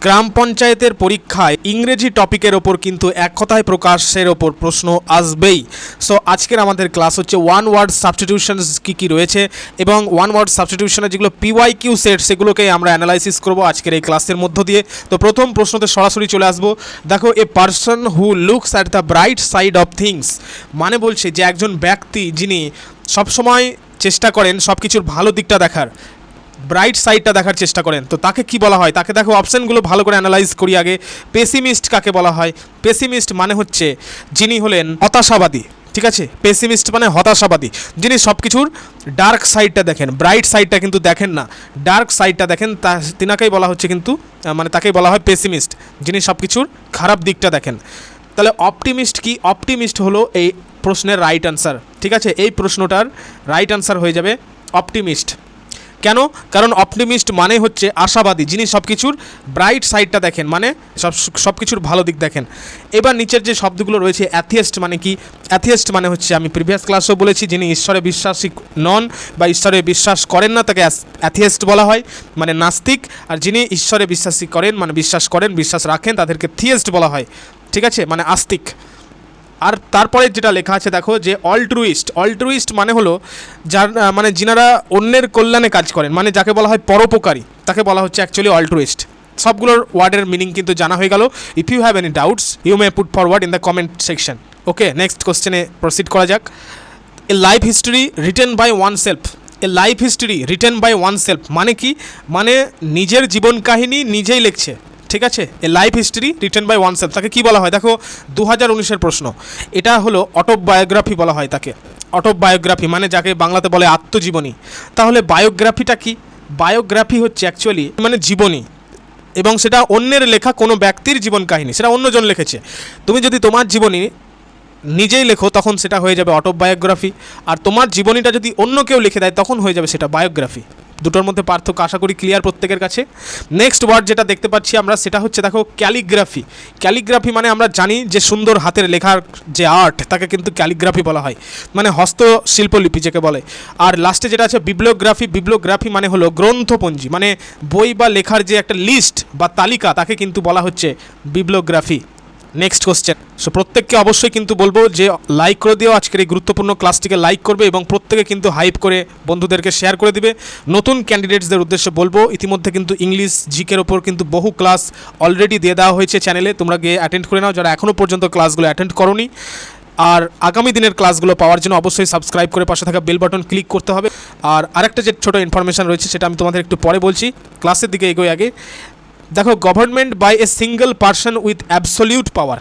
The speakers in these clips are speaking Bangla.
গ্রাম পঞ্চায়েতের পরীক্ষায় ইংরেজি টপিকের ওপর কিন্তু এক কথায় প্রকাশের ওপর প্রশ্ন আসবেই। সো আজকের আমাদের ক্লাস হচ্ছে ওয়ান ওয়ার্ড সাবস্টিটিউশনস কী কী রয়েছে এবং ওয়ান ওয়ার্ড সাবস্টিটিউশনের যেগুলো পিওয়াইকিউ সেট সেগুলোকে আমরা অ্যানালাইসিস করব আজকের এই ক্লাসের মধ্য দিয়ে। তো প্রথম প্রশ্নতে সরাসরি চলে আসবো। দেখো, a person who looks at the bright side of things মানে বলছে যে একজন ব্যক্তি যিনি সবসময় চেষ্টা করেন সব কিছুর ভালো দিকটা দেখার, ব্রাইট সাইডটা দেখার চেষ্টা করেন, তো তাকে কি বলা হয়? তাকে দেখো অপশানগুলো ভালো করে অ্যানালাইজ করি আগে। পেসিমিস্ট কাকে বলা হয়? পেসিমিস্ট মানে হচ্ছে যিনি হলেন হতাশাবাদী। ঠিক আছে, পেসিমিস্ট মানে হতাশাবাদী, যিনি সব কিছুর ডার্ক সাইডটা দেখেন, ব্রাইট সাইডটা কিন্তু দেখেন না, ডার্ক সাইডটা দেখেন, তিনাকেই বলা হচ্ছে কিন্তু মানে তাকেই বলা হয় পেসিমিস্ট, যিনি সব কিছুর খারাপ দিকটা দেখেন। তাহলে অপটিমিস্ট কি? অপটিমিস্ট হলো এই প্রশ্নের রাইট আনসার। ঠিক আছে, এই প্রশ্নটার রাইট আনসার হয়ে যাবে অপটিমিস্ট। কেন? কারণ অপটিমিস্ট মানে হচ্ছে আশাবাদী, যিনি সব কিছুর ব্রাইট সাইডটা দেখেন, মানে সব কিছুর ভালো দিক দেখেন। এবার নিচের যে শব্দগুলো রয়েছে, অ্যাথিয়েস্ট মানে কি? অ্যাথিয়েস্ট মানে হচ্ছে, আমি প্রিভিয়াস ক্লাসেও বলেছি, যিনি ঈশ্বরে বিশ্বাসী নন বা ঈশ্বরে বিশ্বাস করেন না তাকে অ্যাথিয়েস্ট বলা হয়, মানে নাস্তিক। আর যিনি ঈশ্বরে বিশ্বাসী করেন মানে বিশ্বাস করেন, বিশ্বাস রাখেন, তাদেরকে থিয়েস্ট বলা হয়। ঠিক আছে, মানে আস্তিক। আর তারপরে যেটা লেখা আছে দেখো, যে অল্ট্রুইস্ট। অল্ট্রুইস্ট মানে হলো যার মানে যিনারা অন্যের কল্যাণে কাজ করেন, মানে যাকে বলা হয় পরোপকারী, তাকে বলা হচ্ছে অ্যাকচুয়ালি অল্ট্রুইস্ট। সবগুলোর ওয়ার্ডের মিনিং কিন্তু জানা হয়ে গেল। If you have any doubts you may put forward in the comment section. Okay, next কোশ্চেনে প্রসিড করা যাক। A life history written by oneself. A life history written by oneself মানে কি? মানে নিজের জীবন কাহিনী নিজেই লিখছে। ঠিক আছে, a life history written by oneself তাকে কী বলা হয়? দেখো, 2019-এর প্রশ্ন, এটা হলো অটোবায়োগ্রাফি বলা হয় তাকে। অটোবায়োগ্রাফি মানে যাকে বাংলাতে বলে আত্মজীবনী। তাহলে বায়োগ্রাফিটা কি? বায়োগ্রাফি হচ্ছে অ্যাকচুয়ালি মানে জীবনী, এবং সেটা অন্যের লেখা কোনো ব্যক্তির জীবন কাহিনী, সেটা অন্যজন লিখেছে। তুমি যদি তোমার জীবনী নিজেই লেখো তখন সেটা হয়ে যাবে অটোবায়োগ্রাফি, আর তোমার জীবনীটা যদি অন্য কেউ লিখে দেয় তখন হয়ে যাবে সেটা বায়োগ্রাফি। দুটোর মধ্যে পার্থক্য আশা করি ক্লিয়ার প্রত্যেকের কাছে। নেক্সট ওয়ার্ড যেটা দেখতে পাচ্ছি আমরা, সেটা হচ্ছে দেখো ক্যালিগ্রাফি। ক্যালিগ্রাফি মানে আমরা জানি যে সুন্দর হাতের লেখার যে আর্ট, তাকে কিন্তু ক্যালিগ্রাফি বলা হয়, মানে হস্তশিল্পলিপি যাকে বলে। আর লাস্টে যেটা আছে বিবলিওগ্রাফি। বিবলিওগ্রাফি মানে হলো গ্রন্থপঞ্জি, মানে বই বা লেখার যে একটা লিস্ট বা তালিকা, তাকে কিন্তু বলা হচ্ছে বিবলিওগ্রাফি। Next question. সো প্রত্যেককে অবশ্যই কিন্তু বলবো যে লাইক করে দিও, আজকের এই গুরুত্বপূর্ণ ক্লাসটিকে লাইক করবে এবং প্রত্যেকে কিন্তু হাইপ করে বন্ধুদেরকে শেয়ার করে দিবে। নতুন ক্যান্ডিডেটসদের উদ্দেশ্যে বলবো, ইতিমধ্যে কিন্তু ইংলিশ জিকের ওপর কিন্তু বহু ক্লাস অলরেডি দিয়ে দেওয়া হয়েছে চ্যানেলে, তোমরা গিয়ে অ্যাটেন্ড করে নাও যারা এখনও পর্যন্ত ক্লাসগুলো অ্যাটেন্ড করোনি। আর আগামী দিনের ক্লাসগুলো পাওয়ার জন্য অবশ্যই সাবস্ক্রাইব করে পাশে থাকা বেল বাটন ক্লিক করতে হবে। আর আরেকটা যে ছোটো ইনফরমেশান রয়েছে সেটা আমি তোমাদের একটু পরে বলছি, ক্লাসের দিকে এগোই আগে। দেখো, government by a single person with absolute power.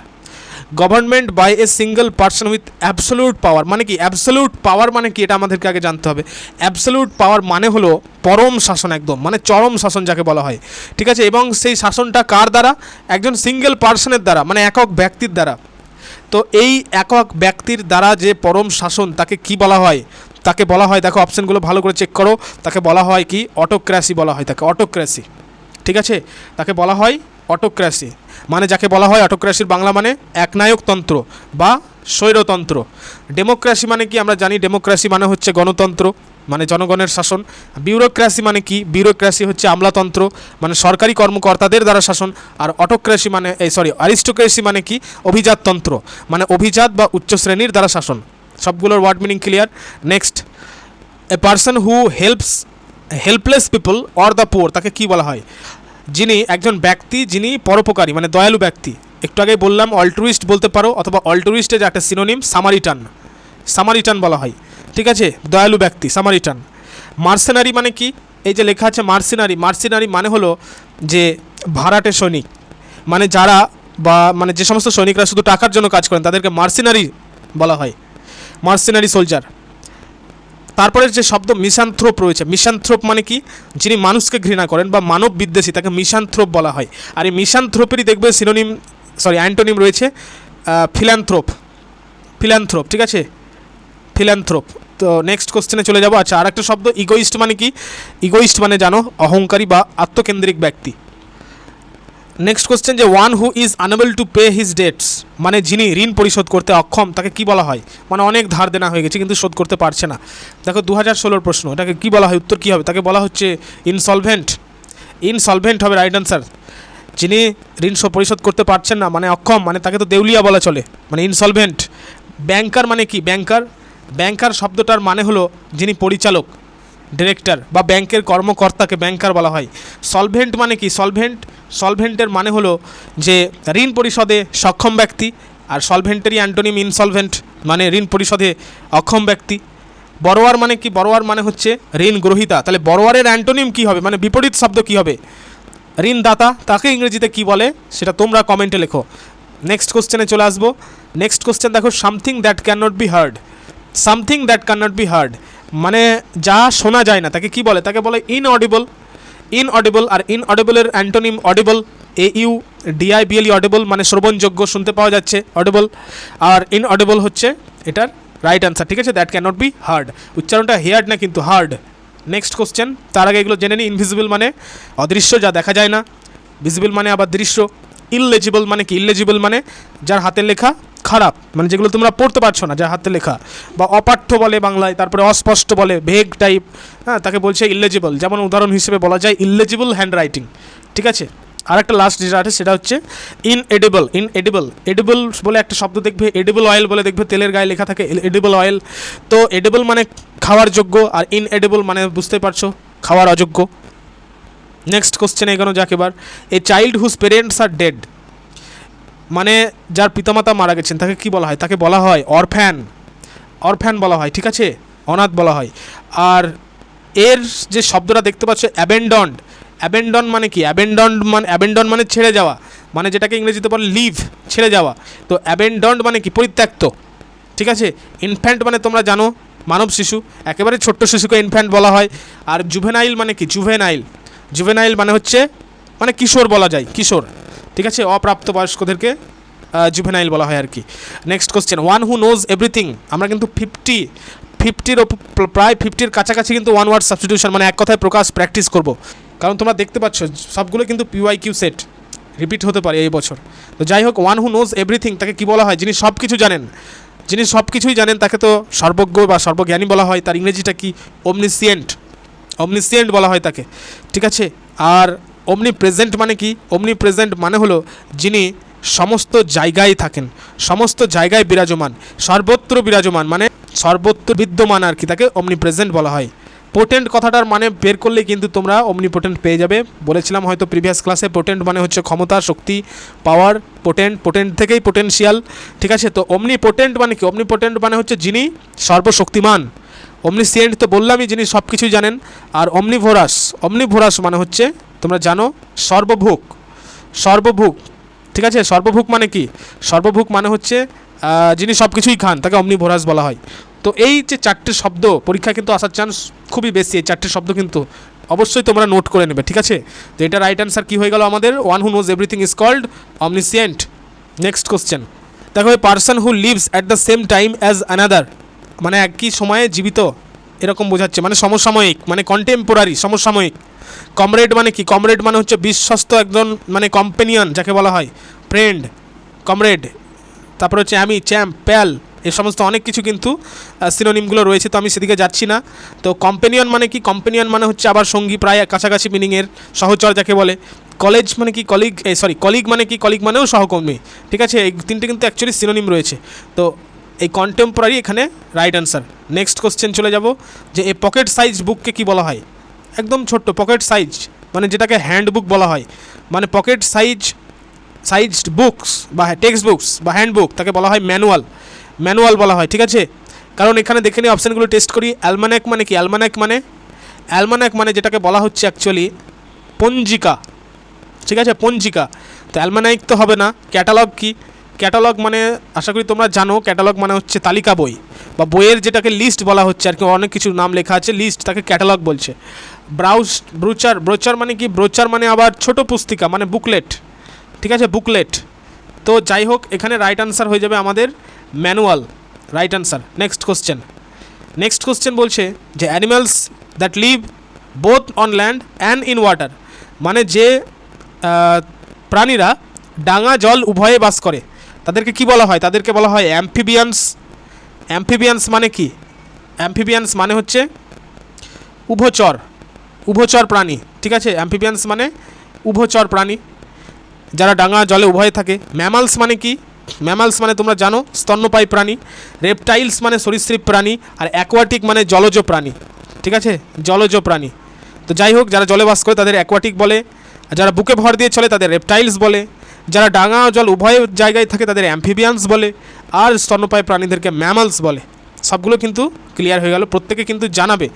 Government by a single person with absolute power মানে কি? অ্যাবসোলিউট পাওয়ার মানে কি এটা আমাদেরকে আগে জানতে হবে। অ্যাবসোলিউট পাওয়ার মানে হলো পরম শাসন, একদম মানে চরম শাসন যাকে বলা হয়। ঠিক আছে, এবং সেই শাসনটা কার দ্বারা? একজন সিঙ্গেল পার্সনের দ্বারা, মানে একক ব্যক্তির দ্বারা। তো এই একক ব্যক্তির দ্বারা যে পরম শাসন, তাকে কি বলা হয়? তাকে বলা হয়, দেখো অপশানগুলো ভালো করে চেক করো, তাকে বলা হয় কি? অটোক্র্যাসি বলা হয় তাকে, অটোক্র্যাসি। ঠিক আছে, তাকে বলা হয় অটোক্র্যাসি, মানে যাকে বলা হয় অটোক্র্যাসির বাংলা মানে একনায়কতন্ত্র বা স্বৈরতন্ত্র। ডেমোক্রেসি মানে কি? আমরা জানি ডেমোক্রেসি মানে হচ্ছে গণতন্ত্র, মানে জনগণের শাসন। বিউরোক্রেসি মানে কি? বিউরোক্রেসি হচ্ছে আমলাতন্ত্র, মানে সরকারি কর্মকর্তাদের দ্বারা শাসন। আর অটোক্রেসি মানে অ্যারিস্টোক্রেসি মানে কি? অভিজাততন্ত্র, মানে অভিজাত বা উচ্চ শ্রেণীর দ্বারা শাসন। সবগুলোর word meaning clear. Next, a person who helpless people or the poor তাকে কি বলা হয়? যিনি একজন ব্যক্তি যিনি পরোপকারী, মানে দয়ালু ব্যক্তি। একটু আগে বললাম অল্ট্রুইস্ট বলতে পারো, অথবা অল্ট্রুইস্টের যে একটা সিনোনিম সামারিটান, সামারিটান বলা হয়। ঠিক আছে, দয়ালু ব্যক্তি সামারিটান। মার্সেনারি মানে কি? এই যে লেখা আছে মার্সেনারি, মার্সেনারি মানে হলো যে ভাড়াটে সৈনিক, মানে যারা বা মানে যে সমস্ত সৈনিকরা শুধু টাকার জন্য কাজ করেন তাদেরকে মার্সেনারি বলা হয়, মার্সেনারি সোলজার। তারপরে যে শব্দ মিসানথ্রোপ রয়েছে, মিসানথ্রোপ মানে কি? যিনি মানুষকে ঘৃণা করেন বা মানব বিদ্বেষী, তাকে মিসানথ্রোপ বলা হয়। আর এই মিসানথ্রোপেরই দেখবে অ্যান্টোনিম রয়েছে ফিল্যান্থ্রোপ, ফিল্যান্থ্রোপ। ঠিক আছে, ফিল্যান্থ্রোপ। তো নেক্সট কোশ্চেনে চলে যাবো। আচ্ছা, আরেকটা শব্দ ইগোইস্ট মানে কি? ইগোইস্ট মানে জানো অহংকারী বা আত্মকেন্দ্রিক ব্যক্তি। নেক্সট কোশ্চেন, যে one who is unable to pay his dates মানে যিনি ঋণ পরিশোধ করতে অক্ষম, তাকে কি বলা হয়? মানে অনেক ধার দেনা হয়ে গেছে কিন্তু শোধ করতে পারছে না। দেখো 2016-র প্রশ্ন, এটাকে কি বলা হয়? উত্তর কী হবে? তাকে বলা হচ্ছে ইনসলভেন্ট। ইনসলভেন্ট হবে রাইট আনসার। যিনি ঋণ পরিশোধ করতে পারছেন না মানে অক্ষম, মানে তাকে তো দেউলিয়া বলা চলে, মানে ইনসলভেন্ট। ব্যাংকার মানে কি? ব্যাংকার শব্দটার মানে হলো যিনি পরিচালক, ডিরেক্টর বা ব্যাংকের কর্মকর্তাকে ব্যাংকার বলা হয়। সলভেন্ট মানে কি? সলভেন্টের মানে হলো যে ঋণ পরিশোধে সক্ষম ব্যক্তি, আর সলভেন্টেরই অ্যান্টোনিম ইনসলভেন্ট, মানে ঋণ পরিশোধে অক্ষম ব্যক্তি। বড়োয়ার মানে কি? বড়োয়ার মানে হচ্ছে ঋণ গ্রহীতা। তাহলে বড়োয়ারের অ্যান্টোনিম কী হবে, মানে বিপরীত শব্দ কী হবে? ঋণদাতা। তাকে ইংরেজিতে কী বলে সেটা তোমরা কমেন্টে লেখো। নেক্সট কোশ্চেনে চলে আসবো। নেক্সট কোশ্চেন দেখো, something that can not be hard. Something that can not be hard মানে যা শোনা যায় না তাকে কি বলে? তাকে বলে ইনঅডিবল। আর ইনঅডিবলের অ্যান্টোনিম অডিবল, AUDIBLE অডিবল, মানে শ্রবণযোগ্য, শুনতে পাওয়া যাচ্ছে, অডিবল। আর ইনঅডিবল হচ্ছে এটার রাইট অ্যান্সার, ঠিক আছে? That can not be hard, উচ্চারণটা হেয়ার্ড না কিন্তু হার্ড। নেক্সট কোশ্চেন, তার আগে এগুলো জেনে নিই। ইনভিজিবল মানে অদৃশ্য, যা দেখা যায় না। ভিজিবল মানে আবার দৃশ্য। ইললেজিবল মানে কি? ইললেজিবল মানে যার হাতের লেখা খারাপ, মানে যেগুলো তোমরা পড়তে পারছো না, যার হাতে লেখা, বা অপাঠ্য বলে বাংলায়, তারপরে অস্পষ্ট বলে, ভেগ টাইপ, হ্যাঁ, তাকে বলছে ইললেজিবল। যেমন উদাহরণ হিসেবে বলা যায় ইললেজিবল হ্যান্ড রাইটিং, ঠিক আছে? আর একটা লাস্ট যেটা আছে সেটা হচ্ছে ইনএডিবল। এডিবল বলে একটা শব্দ দেখবে, এডিবল অয়েল বলে দেখবে তেলের গায়ে লেখা থাকে এডিবল অয়েল। তো এডিবল মানে খাওয়ার যোগ্য, আর ইনএডিবল মানে বুঝতে পারছো খাওয়ার অযোগ্য। নেক্সট কোশ্চেনে এগোনো যাক এবার। A child whose parents are dead মানে যার পিতামাতা মারা গেছেন তাকে কি বলা হয়? তাকে বলা হয় অরফ্যান বলা হয়, ঠিক আছে? অনাথ বলা হয়। আর এর যে শব্দটা দেখতে পাচ্ছ অ্যাবেন্ডন মানে কি? অ্যাবেন্ডন মানে ছেড়ে যাওয়া, মানে যেটাকে ইংরেজিতে বলে লিভ, ছেড়ে যাওয়া। তো অ্যাবেন্ডন্ড মানে কি? পরিত্যক্ত, ঠিক আছে? ইনফ্যান্ট মানে তোমরা জানো মানব শিশু, একেবারে ছোট্ট শিশুকে ইনফ্যান্ট বলা হয়। আর জুভেনাইল মানে কি? জুভেনাইল মানে হচ্ছে মানে কিশোর বলা যায়, কিশোর, ঠিক আছে? অপ্রাপ্তবয়স্কদেরকে জুভেনাইল বলা হয় আর কি। Next question, one who knows everything. আমরা কিন্তু প্রায় 50-র কাছাকাছি কিন্তু ওয়ান ওয়ার্ড সাবস্টিটিউশন মানে এক কথায় প্রকাশ প্র্যাকটিস করব, কারণ তোমরা দেখতে পাচ্ছ সবগুলো কিন্তু PYQ সেট রিপিট হতে পারে এই বছর। তো যাই হোক, ওয়ান হু নোজ এভরিথিং তাকে কি বলা হয়? যিনি সব কিছু জানেন, যিনি সব কিছুই জানেন তাকে তো সর্বজ্ঞ বা সর্বজ্ঞানী বলা হয়। তার ইংরেজিটা কি? অমনিসিয়েন্ট বলা হয় তাকে, ঠিক আছে? আর অমনি প্রেজেন্ট মানে কি? অমনি প্রেজেন্ট মানে হলো যিনি সমস্ত জায়গায় থাকেন, সমস্ত জায়গায় বিরাজমান, সর্বত্র বিরাজমান, মানে সর্বত্র বিদ্যমান আর কি, তাকে অমনি প্রেজেন্ট বলা হয়। পোটেন্ট কথাটার মানে বের করলে কিন্তু তোমরা অমনিপোটেন্ট পেয়ে যাবে। বলেছিলাম হয়তো প্রিভিয়াস ক্লাসে, পোটেন্ট মানে হচ্ছে ক্ষমতা, শক্তি, পাওয়ার। পোটেন্ট থেকেই পোটেনশিয়াল, ঠিক আছে? তো অমনিপোটেন্ট মানে কি? অমনিপোটেন্ট মানে হচ্ছে যিনি সর্বশক্তিমান। অমনিসিয়েন্ট তো বললামই, যিনি সব কিছুই জানেন। আর অমনিভোরাস মানে হচ্ছে তোমরা জানো সর্বভুক, ঠিক আছে? সর্বভুক মানে কি? সর্বভুক মানে হচ্ছে যিনি সব কিছুই খান, তাকে অমনিভোরাস বলা হয়। তো এই যে 4টে শব্দ পরীক্ষা কিন্তু আসার চান্স খুবই বেশি। এই 4টে শব্দ কিন্তু অবশ্যই তোমরা নোট করে নেবে, ঠিক আছে? তো এটা রাইট অ্যান্সার কী হয়ে গেল আমাদের? One who knows everything is called omniscient. Next question দেখো, a person who lives at the same time as another মানে একই সময়ে জীবিত এরকম বোঝাচ্ছে, মানে সমসাময়িক, মানে কন্টেম্পোরারি, সমসাময়িক। কমরেড মানে কি? কমরেড মানে হচ্ছে বিশ্বস্ত একজন, মানে কম্পেনিয়ন যাকে বলা হয়, ফ্রেন্ড, কমরেড। তারপরে হচ্ছে আমি, চ্যাম্প, প্যাল, এই সমস্ত অনেক কিছু কিন্তু সিনোনিমগুলো রয়েছে, তো আমি সেদিকে যাচ্ছি না। তো কম্পেনিয়ন মানে কি? কম্পেনিয়ন মানে হচ্ছে আবার সঙ্গী, প্রায় কাছাকাছি মিনিংয়ের, সহচর যাকে বলে। কলেজ মানে কি? কলিগ মানে কি? কলিগ মানেও সহকর্মী, ঠিক আছে? এই তিনটে কিন্তু অ্যাকচুয়ালি সিনোনিম রয়েছে। তো এই কন্টেম্পোরারি এখানে রাইট অ্যান্সার। নেক্সট কোশ্চেন চলে যাব, যে এই পকেট সাইজ বুককে কি বলা হয়? একদম ছোট্ট পকেট সাইজ, মানে যেটাকে হ্যান্ডবুক বলা হয়, মানে পকেট সাইজড বুকস বা টেক্সট বুকস বা হ্যান্ডবুক, তাকে বলা হয় ম্যানুয়াল বলা হয়, ঠিক আছে? কারণ এখানে দেখে নিই, অপশানগুলো টেস্ট করি। অ্যালমানাক মানে কি? অ্যালমানাক মানে যেটাকে বলা হচ্ছে অ্যাকচুয়ালি পঞ্জিকা, ঠিক আছে? পঞ্জিকা। তো অ্যালমানাইক তো হবে না। ক্যাটালগ কি? ক্যাটালগ মানে আশা করি তোমরা জানো, ক্যাটালগ মানে হচ্ছে তালিকা বই বা বইয়ের যেটাকে লিস্ট বলা হচ্ছে আর কি, অনেক কিছু নাম লেখা আছে, লিস্ট, তাকে ক্যাটালগ বলছে। ব্রোচার মানে কি? ব্রোচার মানে আবার ছোট পুস্তিকা, মানে বুকলেট, ঠিক আছে? বুকলেট। তো যাই হোক, এখানে রাইট আনসার হয়ে যাবে আমাদের manual, right answer. Next question বলছে যে animals that leave both on land and in water মানে যে প্রাণীরা ডাঙা জল উভয়ে বাস করে তাদেরকে কি বলা হয়? তাদেরকে বলা হয় অ্যাম্ফিবিয়ান্স মানে কি? অ্যাম্ফিবিয়ান্স মানে হচ্ছে উভচর প্রাণী, ঠিক আছে? অ্যাম্ফিবিয়ান্স মানে উভচর প্রাণী। যারা ডাঙা জলে উভয়ে থাকে। ম্যামালস মানে কি? ম্যামালস মানে তোমরা জানো স্তন্যপায়ী প্রাণী। রেপটাইলস মানে সরীসৃপ প্রাণী। আর অ্যাকোয়াটিক মানে জলজ প্রাণী, ঠিক আছে, জলজ প্রাণী। তো যাই হোক, যারা জলে বাস করে তাদের অ্যাকোয়াটিক বলে, আর যারা বুকে ভর দিয়ে চলে তাদের রেপটাইলস বলে, যারা ডাঙা জল উভয় জায়গায় থাকে তাদের অ্যাম্ফিবিয়ান্স বলে, আর স্তন্যপায়ী প্রাণীদেরকে ম্যামালস বলে। সবগুলো কিন্তু ক্লিয়ার হয়ে গেল। প্রত্যেকে কিন্তু জানাবে,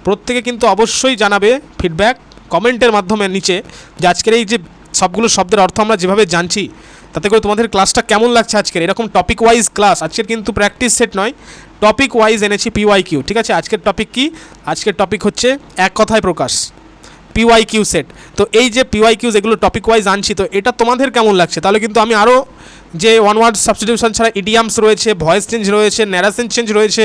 প্রত্যেকে কিন্তু অবশ্যই জানাবে ফিডব্যাক কমেন্টের মাধ্যমে নিচে, যে আজকের এই যে সবগুলো শব্দের অর্থ আমরা যেভাবে জানছি, তাতে করে তোমাদের ক্লাসটা কেমন লাগছে আজকের। এরকম টপিক ওয়াইজ ক্লাস আজকের কিন্তু প্র্যাকটিস সেট নয়, টপিক ওয়াইজ এনেছি PYQ, ঠিক আছে। আজকের টপিক কি? আজকের টপিক হচ্ছে এক কথায় প্রকাশ, PYQ সেট। তো এই যে PYQ যেগুলো টপিক ওয়াইজ আনছি, তো এটা তোমাদের কেমন লাগছে? তাহলে কিন্তু আমি আরও যে ওয়ান ওয়ার্ড সাবস্টিটিউশন ছাড়া ইডিয়ামস রয়েছে, ভয়েস চেঞ্জ রয়েছে, ন্যারেশন চেঞ্জ রয়েছে,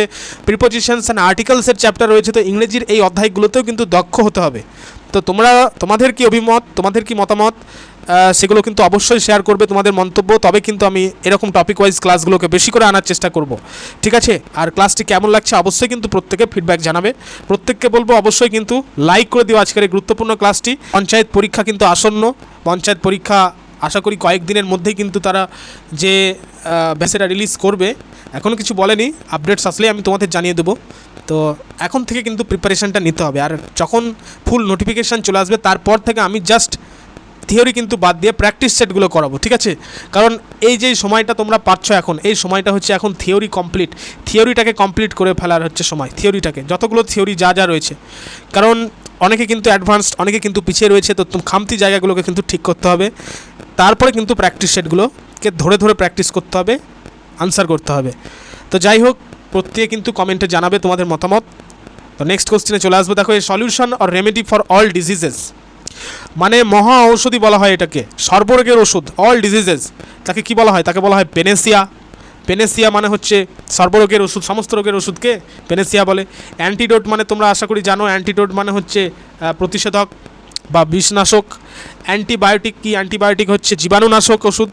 প্রিপোজিশনস অ্যান্ড আর্টিকেলসের চ্যাপ্টার রয়েছে। তো ইংরেজির এই অধ্যায়গুলোতেও কিন্তু দক্ষ হতে হবে। তো তোমাদের কি অভিমত, তোমাদের কি মতামত, সেগুলো কিন্তু অবশ্যই শেয়ার করবে তোমাদের মন্তব্য, তবে কিন্তু আমি এরকম টপিক ওয়াইজ ক্লাসগুলোকে বেশি করে আনার চেষ্টা করব, ঠিক আছে। আর ক্লাসটি কেমন লাগছে অবশ্যই কিন্তু প্রত্যেকে ফিডব্যাক জানাবে। প্রত্যেককে বলবো অবশ্যই কিন্তু লাইক করে দিও আজকের এই গুরুত্বপূর্ণ ক্লাসটি। পঞ্চায়েত পরীক্ষা কিন্তু আসন্ন, পঞ্চায়েত পরীক্ষা আশা করি কয়েকদিনের মধ্যেই কিন্তু তারা যে ব্যাচেটা রিলিজ করবে, এখনও কিছু বলেনি, আপডেটস আসলেই আমি তোমাদের জানিয়ে দেবো। তো এখন থেকে কিন্তু প্রিপারেশানটা নিতে হবে। আর যখন ফুল নোটিফিকেশান চলে আসবে তারপর থেকে আমি জাস্ট থিওরি কিন্তু বাদ দিয়ে প্র্যাকটিস সেটগুলো করাবো, ঠিক আছে। কারণ এই যে সময়টা তোমরা পাচ্ছ এখন, এই সময়টা হচ্ছে এখন থিওরি কমপ্লিট, থিওরিটাকে কমপ্লিট করে ফেলার হচ্ছে সময়, থিওরিটাকে যতগুলো থিওরি যা রয়েছে। কারণ অনেকে কিন্তু অ্যাডভান্সড, অনেকে কিন্তু পিছিয়ে রয়েছে। তো খামতি জায়গাগুলোকে কিন্তু ঠিক করতে হবে, তারপরে কিন্তু প্র্যাকটিস সেটগুলোকে ধরে ধরে প্র্যাকটিস করতে হবে, আনসার করতে হবে। তো যাই হোক, প্রত্যেকে কিন্তু কমেন্টে জানাবে তোমাদের মতামত। তো নেক্সট কোশ্চেনে চলে আসবো। দেখো, এই solution or remedy for all diseases, মানে মহা ঔষধি বলা হয় এটাকে, সর্বরোগের ওষুধ, অল ডিজিজেস, তাকে কি বলা হয়? তাকে বলা হয় পেনেসিয়া। পেনেসিয়া মানে হচ্ছে সর্বরোগের ওষুধ, সমস্ত রোগের ওষুধকে পেনেসিয়া বলে। অ্যান্টিডোট মানে তোমরা আশা করি জানো, অ্যান্টিডোট মানে হচ্ছে প্রতিষেধক বা বিষনাশক। অ্যান্টিবায়োটিক কি? অ্যান্টিবায়োটিক হচ্ছে জীবাণুনাশক ওষুধ।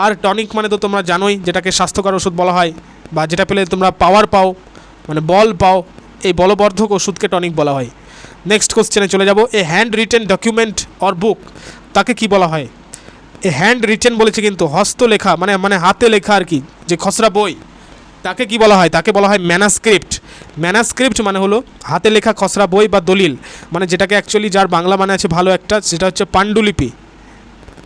আর টনিক মানে তো তোমরা জানোই, যেটাকে স্বাস্থ্যকর ওষুধ বলা হয়, বা যেটা পেলে তোমরা পাওয়ার পাও, মানে বল পাও, এই বলবর্ধক ওষুধকে টনিক বলা হয়। নেক্সট কোশ্চেনে চলে যাব। A hand written document or বুক, তাকে কি বলা হয়? এ হ্যান্ড রিটেন বলেছে কিন্তু, হস্তলেখা মানে হাতে লেখা আর কি, যে খসড়া বই, তাকে কি বলা হয়? তাকে বলা হয় ম্যানাস্ক্রিপ্ট। ম্যানাস্ক্রিপ্ট মানে হলো হাতে লেখা খসড়া বই বা দলিল, মানে যেটাকে অ্যাকচুয়ালি যার বাংলা মানে আছে ভালো একটা, সেটা হচ্ছে পাণ্ডুলিপি,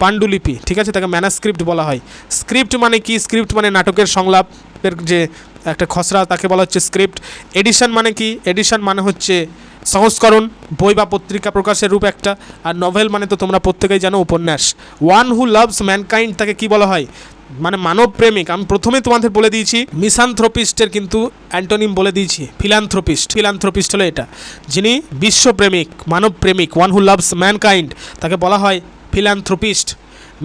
পাণ্ডুলিপি, ঠিক আছে, তাকে ম্যানাস্ক্রিপ্ট বলা হয়। স্ক্রিপ্ট মানে কি? স্ক্রিপ্ট মানে নাটকের সংলাপের যে একটা খসড়া, তাকে বলা হচ্ছে স্ক্রিপ্ট। এডিশন মানে কি? এডিশন মানে হচ্ছে সংস্করণ, বই বা পত্রিকা প্রকাশের রূপ একটা। আর নভেল মানে তো তোমরা প্রত্যেকেই জানো, উপন্যাস। ওয়ান হু লাভস ম্যানকাইন্ড, তাকে কি বলা হয়? মানে মানব প্রেমিক। আমি প্রথমে তোমাদের বলে দিয়েছি, মিসানথ্রোপিস্টের কিন্তু অ্যান্টোনিম বলে দিয়েছি ফিলান্থ্রোপিস্ট। ফিলান্থ্রোপিস্ট হলো এটা, যিনি বিশ্বপ্রেমিক, মানব প্রেমিক। ওয়ান হু লাভস ম্যানকাইন্ড, তাকে বলা হয় ফিলান্থ্রোপিস্ট।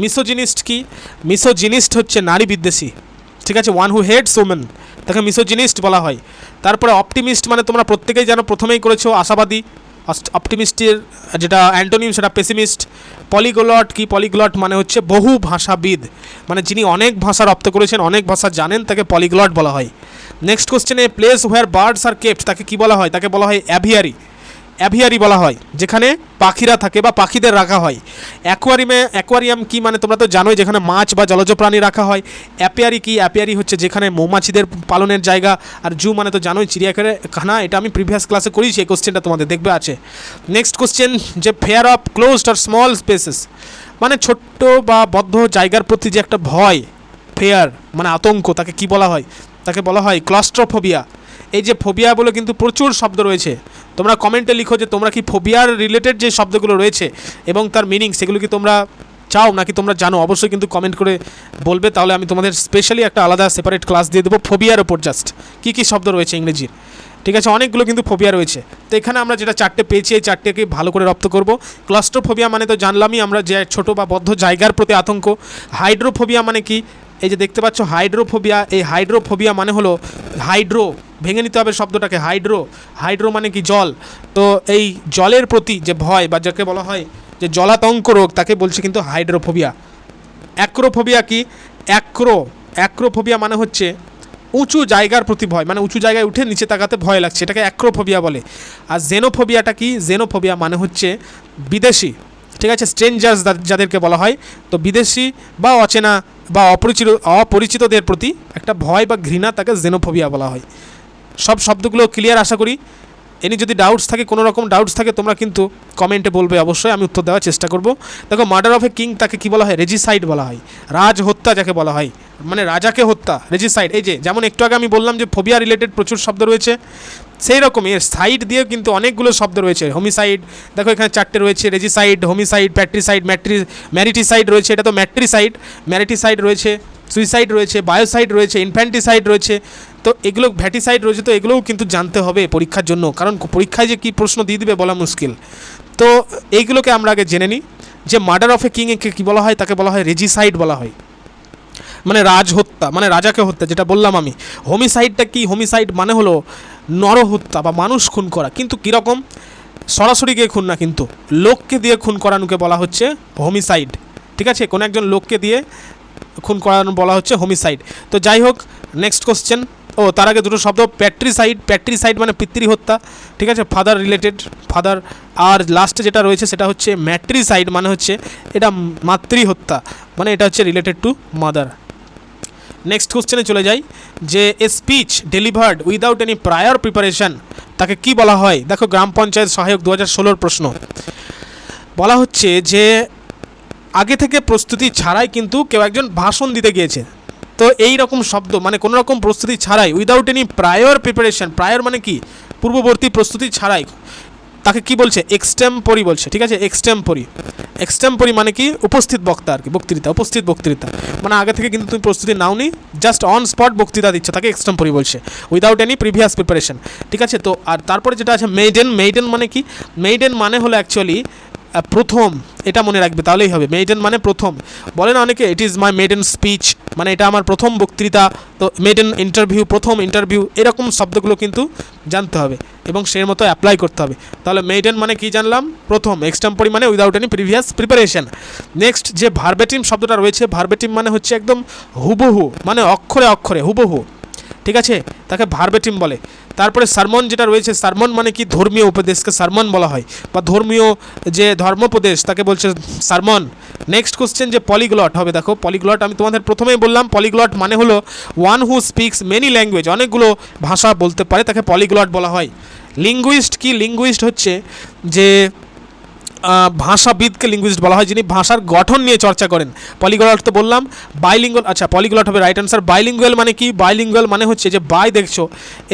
মিসোজিনিস্ট কি? মিসোজিনিস্ট হচ্ছে নারী বিদ্বেষী, ঠিক আছে। ওয়ান হু হেটস ওমেন, তাকে মিসোজিনিস্ট বলা হয়। তারপরে অপটিমিস্ট মানে তোমরা প্রত্যেকেই জানো, প্রথমেই করেছো, আশাবাদী। অপটিমিস্টের যেটা অ্যান্টোনিম সেটা পেসিমিস্ট। পলিগ্লট কি? পলিগ্লট মানে হচ্ছে বহু ভাষাবিদ, মানে যিনি অনেক ভাষা রপ্ত করেছেন, অনেক ভাষা জানেন, তাকে পলিগ্লট বলা হয়। নেক্সট কোশ্চেনে, place where birds are kept, তাকে কি বলা হয়? তাকে বলা হয় অ্যাভিয়ারি। অ্যাভিয়ারি বলা হয় যেখানে পাখিরা থাকে বা পাখিদের রাখা হয়। অ্যাকোয়ারিয়াম কি? মানে তোমরা তো জানোই, যেখানে মাছ বা জলজ প্রাণী রাখা হয়। অ্যাপিয়ারি কি? অ্যাপিয়ারি হচ্ছে যেখানে মৌমাছিদের পালনের জায়গা। আর জু মানে তো জানোই, চিড়িয়াখানা। এটা আমি প্রিভিয়াস ক্লাসে করেছি, এই কোশ্চেনটা তোমাদের দেখবে আছে। নেক্সট কোশ্চেন, যে fear of closed or small spaces, মানে ছোট্ট বা বদ্ধ জায়গার প্রতি যে একটা ভয়, ফেয়ার মানে আতঙ্ক, তাকে কি বলা হয়? তাকে বলা হয় ক্লস্ট্রোফোবিয়া। এই যে ফোবিয়া বলে কিন্তু প্রচুর শব্দ রয়েছে, তোমরা কমেন্টে লিখো যে তোমরা কি ফোবিয়ার রিলেটেড যে শব্দগুলো রয়েছে এবং তার মিনিং, সেগুলো কি তোমরা চাও নাকি তোমরা জানো? অবশ্যই কিন্তু কমেন্ট করে বলবে, তাহলে আমি তোমাদের স্পেশালি একটা আলাদা সেপারেট ক্লাস দিয়ে দেবো ফোবিয়ার ওপর, জাস্ট কী কী শব্দ রয়েছে ইংরেজির, ঠিক আছে। অনেকগুলো কিন্তু ফোবিয়া রয়েছে। তো এখানে আমরা যেটা চারটে পেয়েছি, এই চারটেকে ভালো করে রপ্ত করব। ক্লাস্ট্রোফোবিয়া মানে তো জানলামই আমরা, যে ছোটো বা বদ্ধ জায়গার প্রতি আতঙ্ক। হাইড্রোফোবিয়া মানে কি? এই যে দেখতে পাচ্ছ হাইড্রোফোবিয়া, এই হাইড্রোফোবিয়া মানে হলো হাইড্রো, ভেঙে নিতে হবে শব্দটাকে, হাইড্রো মানে কি? জল। তো এই জলের প্রতি যে ভয় বা যাকে বলা হয় যে জলাতঙ্ক রোগ, তাকে বলছে কিন্তু হাইড্রোফোবিয়া। অ্যাক্রোফোবিয়া কি? অ্যাক্রোফোবিয়া মানে হচ্ছে উঁচু জায়গার প্রতি ভয়, মানে উঁচু জায়গায় উঠে নিচে তাকাতে ভয় লাগছে, এটাকে অ্যাক্রোফোবিয়া বলে। আর জেনোফোবিয়াটা কি? জেনোফোবিয়া মানে হচ্ছে বিদেশি, ঠিক আছে, স্ট্রেঞ্জার্স যাদেরকে বলা হয়। তো বিদেশি বা অচেনা বা অপরিচিতদের প্রতি একটা ভয় বা ঘৃণা, তাকে জেনোফোবিয়া বলা হয়। সব শব্দগুলো ক্লিয়ার আশা করি। এনি যদি ডাউটস থাকে, কোনো রকম ডাউটস থাকে, তোমরা কিন্তু কমেন্টে বলবে, অবশ্যই আমি উত্তর দেওয়ার চেষ্টা করব। দেখো, মার্ডার অফ এ কিং তাকে কি বলা হয়? রেজিসাইড বলা হয়। রাজ হত্যা যাকে বলা হয়, মানে রাজাকে হত্যা, রেজিসাইড। এই যে যেমন একটু আগে আমি বললাম যে ফোবিয়া রিলেটেড প্রচুর শব্দ রয়েছে, সেই রকমই এর সাইড দিয়েও কিন্তু অনেকগুলো শব্দ রয়েছে। হোমিসাইড, দেখো এখানে 4টে রয়েছে, রেজিসাইড, হোমিসাইড, প্যাট্রিসাইড, ম্যারিটিসাইড রয়েছে, এটা তো ম্যাট্রিসাইড, ম্যারিটিসাইড রয়েছে, সুইসাইড রয়েছে, বায়োসাইড রয়েছে, ইনফ্যান্টিসাইড রয়েছে। তো এগুলো ভ্যাটিসাইড রয়েছে। তো এগুলোও কিন্তু জানতে হবে পরীক্ষার জন্য, কারণ পরীক্ষায় যে কী প্রশ্ন দিয়ে দিবে বলা মুশকিল। তো এইগুলোকে আমরা আগে জেনে নিই যে মার্ডার অফ এ কিং একে কী বলা হয়? তাকে বলা হয় রেজিসাইড বলা হয়, মানে রাজহত্যা, মানে রাজাকে হত্যা, যেটা বললাম আমি। হোমিসাইডটা কি? হোমিসাইড মানে হলো নরহত্যা বা মানুষ খুন করা, কিন্তু কীরকম? সরাসরি গিয়ে খুন না, কিন্তু লোককে দিয়ে খুন করানোকে বলা হচ্ছে হোমিসাইড। ঠিক আছে, কোনো একজন লোককে দিয়ে খুন করানো বলা হচ্ছে হোমিসাইড। তো যাই হোক, নেক্সট কোশ্চেন। তার আগে দুটো শব্দ, প্যাট্রিসাইড। প্যাট্রিসাইড মানে পিতৃহত্যা, ঠিক আছে, ফাদার রিলেটেড, ফাদার। আর লাস্টে যেটা রয়েছে সেটা হচ্ছে ম্যাট্রিসাইড, মানে হচ্ছে এটা মাতৃহত্যা, মানে এটা হচ্ছে রিলেটেড টু মাদার। নেক্সট কোশ্চেনে চলে যাই, যে a speech delivered without any prior preparation তাকে কি বলা হয়? দেখো, গ্রাম পঞ্চায়েত সহায়ক 2016 প্রশ্ন। বলা হচ্ছে যে আগে থেকে প্রস্তুতি ছাড়াই কিন্তু কেউ একজন ভাষণ দিতে গিয়েছে। তো এই রকম শব্দ, মানে কোনো রকম প্রস্তুতি ছাড়াই, without any prior preparation, prior মানে কি? পূর্ববর্তী প্রস্তুতি ছাড়াই, তাকে কি বলছে? এক্সটেম্পোরি বলছে। ঠিক আছে, এক্সটেম্পোরি। এক্সটেম্পোরি মানে কি? উপস্থিত বক্তা আর কি, বক্তৃতা, উপস্থিত বক্তৃতা, মানে আগে থেকে কিন্তু তুমি প্রস্তুতি নাওনি, জাস্ট অন স্পট বক্তৃতা দিচ্ছ, তাকে এক্সটেম্পোরি বলছে, উইদাউট এনি প্রিভিয়াস প্রিপারেশন। ঠিক আছে, তো আর তারপরে যেটা আছে মেইডেন। মেইডেন মানে কি? মেইডেন মানে হলো অ্যাকচুয়ালি প্রথম, এটা মনে রাখবে, তাহলেই হবে। মেইডেন মানে প্রথম। বলে না অনেকে, it is my maiden speech, মানে এটা আমার প্রথম বক্তৃতা। তো মেইডেন ইন্টারভিউ, প্রথম ইন্টারভিউ, এরকম শব্দগুলো কিন্তু জানতে হবে এবং সেই মতো অ্যাপ্লাই করতে হবে। তাহলে মেইডেন মানে কি জানলাম? প্রথম। এক্সটেম্পোরি মানে without any previous preparation. Next যে ভার্বেটিম শব্দটা রয়েছে, ভার্বেটিম মানে হচ্ছে একদম হুবহু, মানে অক্ষরে অক্ষরে হুবহু। ঠিক আছে, তাকে ভার্বেটিম বলে। তারপরে সারমন যেটা রয়েছে, সারমন মানে কি? ধর্মীয় উপদেশকে সারমন বলা হয়, বা ধর্মীয় যে ধর্মোপদেশ তাকে বলছে সারমন। নেক্সট কোশ্চেন, যে পলিগ্লট হবে। দেখো, পলিগ্লট আমি তোমাদের প্রথমেই বললাম, পলিগ্লট মানে হলো one who speaks many language, অনেকগুলো ভাষা বলতে পারে, তাকে পলিগ্লট বলা হয়। লিঙ্গুইস্ট কি? লিঙ্গুইস্ট হচ্ছে যে ভাষাবিদকে লিঙ্গুইস্ট বলা হয়, যিনি ভাষার গঠন নিয়ে চর্চা করেন। পলিগ্লট তো বললাম। বাইলিঙ্গুয়াল, আচ্ছা পলিগ্লট হবে রাইট অ্যান্সার। বাইলিঙ্গুয়াল মানে কি? বাইলিঙ্গুয়াল মানে হচ্ছে যে বাই, দেখছো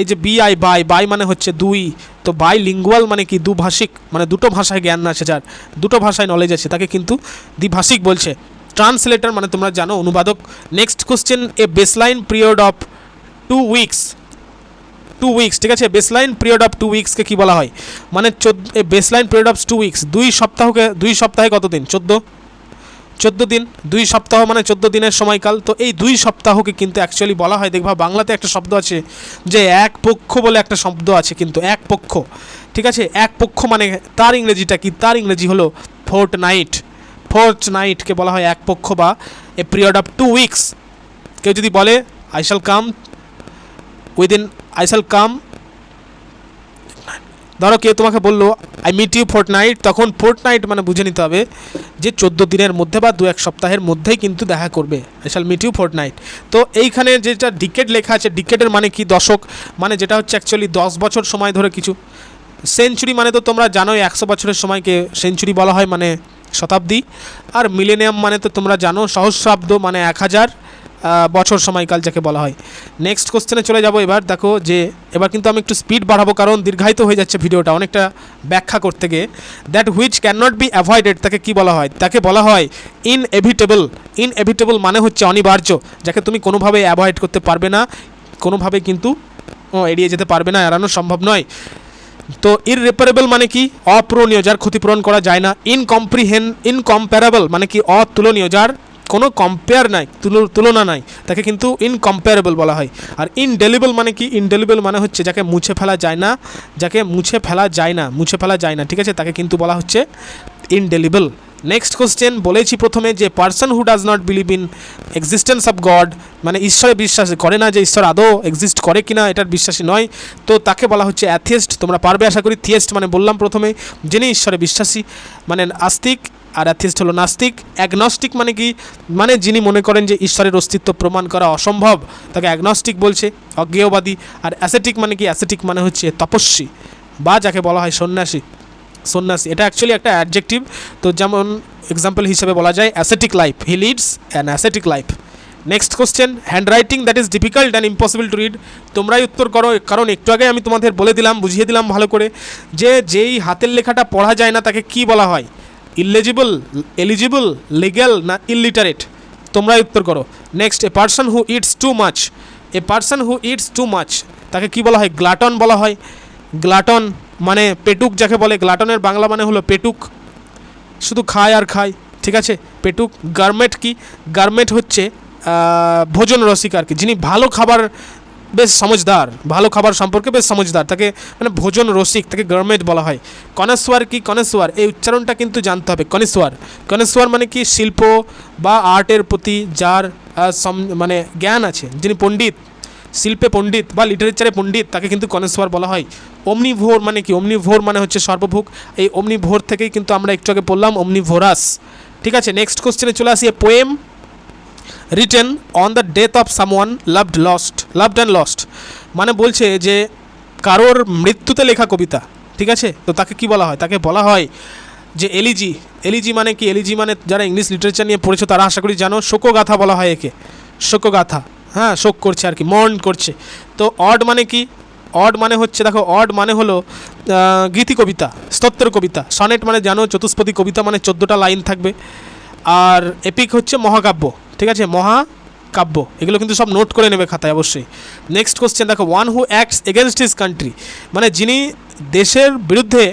এই যে BI, বাই, বাই মানে হচ্ছে দুই। তো বাইলিঙ্গুয়াল মানে কি? দুভাষিক, মানে দুটো ভাষায় জ্ঞান আছে, যার দুটো ভাষায় নলেজ আছে, তাকে কিন্তু দ্বিভাষিক বলছে। ট্রান্সলেটর মানে তোমরা জানো, অনুবাদক। Next question, A baseline period of 2 weeks. 2 weeks, ঠিক আছে, বেসলাইন পিরিয়ড অফ 2 উইকসকে কী বলা হয়? মানে বেসলাইন পিরিয়ড অফ 2 উইকস, 2 সপ্তাহে কত দিন? 14 দিন। 2 সপ্তাহ মানে 14 দিনের সময়কাল। তো এই 2 সপ্তাহকে কিন্তু অ্যাকচুয়ালি বলা হয়, দেখবা বাংলাতে একটা শব্দ আছে যে এক পক্ষ বলে একটা শব্দ আছে, কিন্তু এক পক্ষ, ঠিক আছে, এক পক্ষ মানে তার ইংরেজিটা কি? তার ইংরেজি হলো ফোর্টনাইট। ফোর্টনাইটকে বলা হয় এক পক্ষ বা এ পিরিয়ড অফ 2 উইকস। কেউ যদি বলে আই শ্যাল কাম, ধরো কেউ তোমাকে বললো আই মিট ইউ ফোর্টনাইট, তখন ফোর্টনাইট মানে বুঝে নিতে হবে যে 14 দিনের মধ্যে বা 2-1 সপ্তাহের মধ্যেই কিন্তু দেখা করবে, I shall meet you fortnight. তো এইখানে যেটা ডিকেড লেখা আছে, ডিকেডের মানে কি? দশক, মানে যেটা হচ্ছে অ্যাকচুয়ালি 10 বছর সময় ধরে কিছু। সেঞ্চুরি মানে তো তোমরা জানোই, 100 বছরের সময়কে সেঞ্চুরি বলা হয়, মানে শতাব্দী। আর মিলেনিয়াম মানে তো তোমরা জানো, সহস্রাব্দ, মানে 1000 বছর সময়কাল যাকে বলা হয়। নেক্সট কোশ্চেনে চলে যাব এবার। দেখো যে এবার কিন্তু আমি একটু স্পিড বাড়াবো, কারণ দীর্ঘায়িত হয়ে যাচ্ছে ভিডিওটা অনেকটা ব্যাখ্যা করতে গিয়ে। That which can not be avoided, তাকে কি বলা হয়? তাকে বলা হয় ইনএভিটেবল। ইনএভিটেবল মানে হচ্ছে অনিবার্য, যাকে তুমি কোনোভাবে অ্যাভয়েড করতে পারবে না, কোনোভাবে কিন্তু এড়িয়ে যেতে পারবে না, এড়ানো সম্ভব নয়। তো ইররিপারেবল মানে কি? অপূরণীয়, যার ক্ষতিপূরণ করা যায় না। ইনকম্প্যারেবল মানে কি? অতুলনীয়, যার কোনো কম্পেয়ার নাই, তুলনা নাই, তাকে কিন্তু ইনকম্পেয়ারেবল বলা হয়। আর ইনডেলিবল মানে কি? ইনডেলিবল মানে হচ্ছে যাকে মুছে ফেলা যায় না, মুছে ফেলা যায় না, ঠিক আছে, তাকে কিন্তু বলা হচ্ছে ইনডেলিবল। নেক্সট কোশ্চেন, বলেছি প্রথমে যে person who does not believe in existence of god, মানে ঈশ্বরে বিশ্বাস করে না, যে ঈশ্বর আদৌ এক্সিস্ট করে কিনা এটার বিশ্বাসী নয়, তো তাকে বলা হচ্ছে অ্যাথিয়েস্ট। তোমরা পারবে আশা করি। থিয়েস্ট মানে বললাম প্রথমে, যিনি ঈশ্বরে বিশ্বাসী, মানে আস্তিক, আর অ্যাথিস্ট হলো নাস্তিক। অ্যাগনস্টিক মানে কি, মানে যিনি মনে করেন যে ঈশ্বরের অস্তিত্ব প্রমাণ করা অসম্ভব, তাকে অ্যাগনস্টিক বলছে, অজ্ঞেয়বাদী। আর অ্যাসেটিক মানে কি, অ্যাসেটিক মানে হচ্ছে তপস্বী বা যাকে বলা হয় সন্ন্যাসী। সন্ন্যাসী এটা অ্যাকচুয়ালি একটা অ্যাডজেক্টিভ। তো যেমন এক্সাম্পল হিসেবে বলা যায় acetic life, he leads an acetic life. Next question, hand writing that is difficult and impossible to read. তোমরাই উত্তর করো, কারণ একটু আগে আমি তোমাদের বলে দিলাম, বুঝিয়ে দিলাম ভালো করে, যে যেই হাতের লেখাটা পড়া যায় না তাকে কি বলা হয়? ইললেজিবল, এলিজিবল, লিগ্যাল না ইললিটারেট? তোমরাই উত্তর করো। Next, a person who it's too much, A person who it's too much তাকে কি বলা হয়? গ্লাটন বলা হয়। গ্লাটন মানে পেটুক যাকে বলে, গ্লাটনের বাংলা মানে হলো পেটুক, শুধু খায় আর খায়, ঠিক আছে, পেটুক। গার্মেট কি? গার্মেট হচ্ছে ভোজন রসিক আর কি, যিনি ভালো খাবার বেশ সমঝদার, ভালো খাবার সম্পর্কে বেশ সমঝদার, তাকে মানে ভোজন রসিক, তাকে গার্মেট বলা হয়। কনেসোয়ার কি? কনেসোয়ার এই উচ্চারণটা কিন্তু জানতে হবে। কনেসোয়ার, কনেসোয়ার মানে কি? শিল্প বা আর্টের প্রতি যার মানে জ্ঞান আছে, যিনি পণ্ডিত, শিল্পে পণ্ডিত বা লিটারেচারে পণ্ডিত, তাকে কিন্তু কনেসোয়ার বলা হয়। অমনিভোর মানে কি? অমনিভোর মানে হচ্ছে সর্বভোগ। এই অমনিভোর থেকেই কিন্তু আমরা একটু আগে বললাম অমনিভোরাস, ঠিক আছে। নেক্সট কোশ্চেনে চলে আসি, a poem written on the death of someone loved and lost, মানে বলছে যে কারোর মৃত্যুতে লেখা কবিতা, ঠিক আছে। তো তাকে কি বলা হয়? তাকে বলা হয় যে এলিজি। এলিজি মানে কি? এলিজি মানে যারা ইংলিশ লিটারেচার নিয়ে পড়েছো তারা আশা করি জানো, শোকগাথা বলা হয় একে, শোকগাথা, হ্যাঁ, শোক করছে আর কি, মর্ন করছে। তো অড মানে কি? অড মানে হচ্ছে, দেখো, অড মানে হলো গীতি কবিতা, স্তোত্র কবিতা। সনেট মানে জানো চতুষ্পদী কবিতা, মানে 14টা লাইন থাকবে। আর এপিক হচ্ছে মহাকাব্য, ঠিক আছে, মহাকাব্য। এগুলো কিন্তু সব নোট করে নেবে খাতায় অবশ্যই। নেক্সট কোশ্চেন দেখো, one who acts against his country, মানে যিনি দেশের বিরুদ্ধে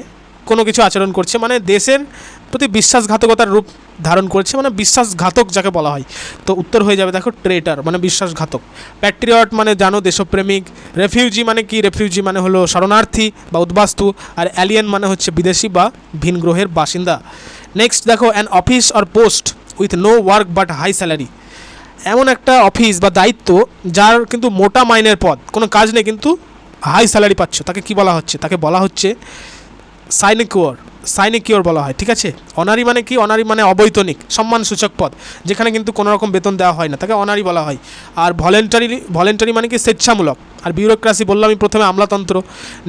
কোনো কিছু আচরণ করছে, মানে দেশের প্রতি বিশ্বাসঘাতকতার রূপ ধারণ করছে, মানে বিশ্বাসঘাতক যাকে বলা হয়। তো উত্তর হয়ে যাবে দেখো ট্রেটার, মানে বিশ্বাসঘাতক। প্যাট্রিয়ট মানে জানো দেশপ্রেমিক। রেফিউজি মানে কি? রেফিউজি মানে হলো শরণার্থী বা উদ্বাস্তু। আর অ্যালিয়েন মানে হচ্ছে বিদেশি বা ভিন গ্রহের বাসিন্দা। নেক্সট দেখো, an office or post with no work but high salary, এমন একটা অফিস বা দায়িত্ব যার কিন্তু মোটা মাইনের পদ, কোনো কাজ নেই কিন্তু হাই স্যালারি পাচ্ছ, তাকে কি বলা হচ্ছে? তাকে বলা হচ্ছে সাইনিকিওর, সাইনিকিওর বলা হয়, ঠিক আছে। অনারি মানে কি? অনারি মানে অবৈতনিক, সম্মানসূচক পদ, যেখানে কিন্তু কোনো রকম বেতন দেওয়া হয় না, তাকে অনারি বলা হয়। আর ভলেন্টারি মানে কি? স্বেচ্ছামূলক। আর বিউরোক্রাসি বললাম আমি প্রথমে, আমলাতন্ত্র।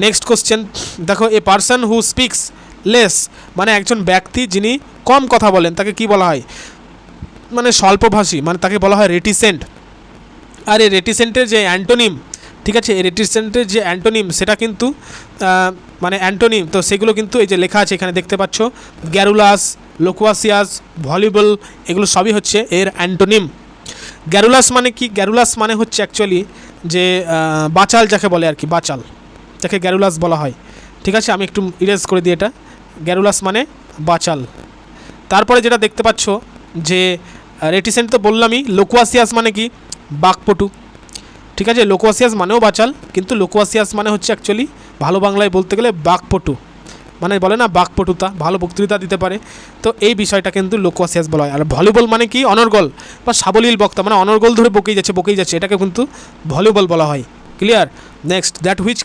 নেক্সট কোশ্চেন দেখো, a person who speaks less, মানে একজন ব্যক্তি যিনি কম কথা বলেন, তাকে কি বলা হয়? মানে স্বল্পভাষী, মানে তাকে বলা হয় রেটিসেন্ট। আর এই রেটিসেন্টের যে অ্যান্টোনিম, ঠিক আছে, এই রেটিসেন্টের যে অ্যান্টোনিম সেটা কিন্তু মানে অ্যান্টোনিম, তো সেগুলো কিন্তু এই যে লেখা আছে এখানে দেখতে পাচ্ছ, গ্যারুলাস, লোকুয়াসিয়াস, ভলিবল, এগুলো সবই হচ্ছে এর অ্যান্টোনিম। গ্যারুলাস মানে কি? গ্যারুলাস মানে হচ্ছে অ্যাকচুয়ালি যে বাচাল যাকে বলে আর কি, বাচাল, যাকে গ্যারুলাস বলা হয়, ঠিক আছে। আমি একটু ইরেজ করে দিই এটা, গ্যারুলাস মানে বাচাল। তারপরে যেটা দেখতে পাচ্ছ যে রেটিসেন্ট তো বললামই। লোকুয়াসিয়াস মানে কি? বাকপটু, ঠিক আছে। লোকুয়াসিয়াস মানেও বাচাল, কিন্তু লোকুয়াসিয়াস মানে হচ্ছে অ্যাকচুয়ালি ভালো বাংলায় বলতে গেলে বাকপটু, মানে বলে না বাকপটুতা, ভালো বক্তৃতা দিতে পারে, তো এই বিষয়টা কিন্তু লোকুয়াসিয়াস বলা হয়। আর ভলিবল মানে কি? অনর্গল বা সাবলীল বক্তা, মানে অনর্গল ধরে বকেই যাচ্ছে, এটাকে কিন্তু ভলিবল বলা হয়। Clear? Next, that which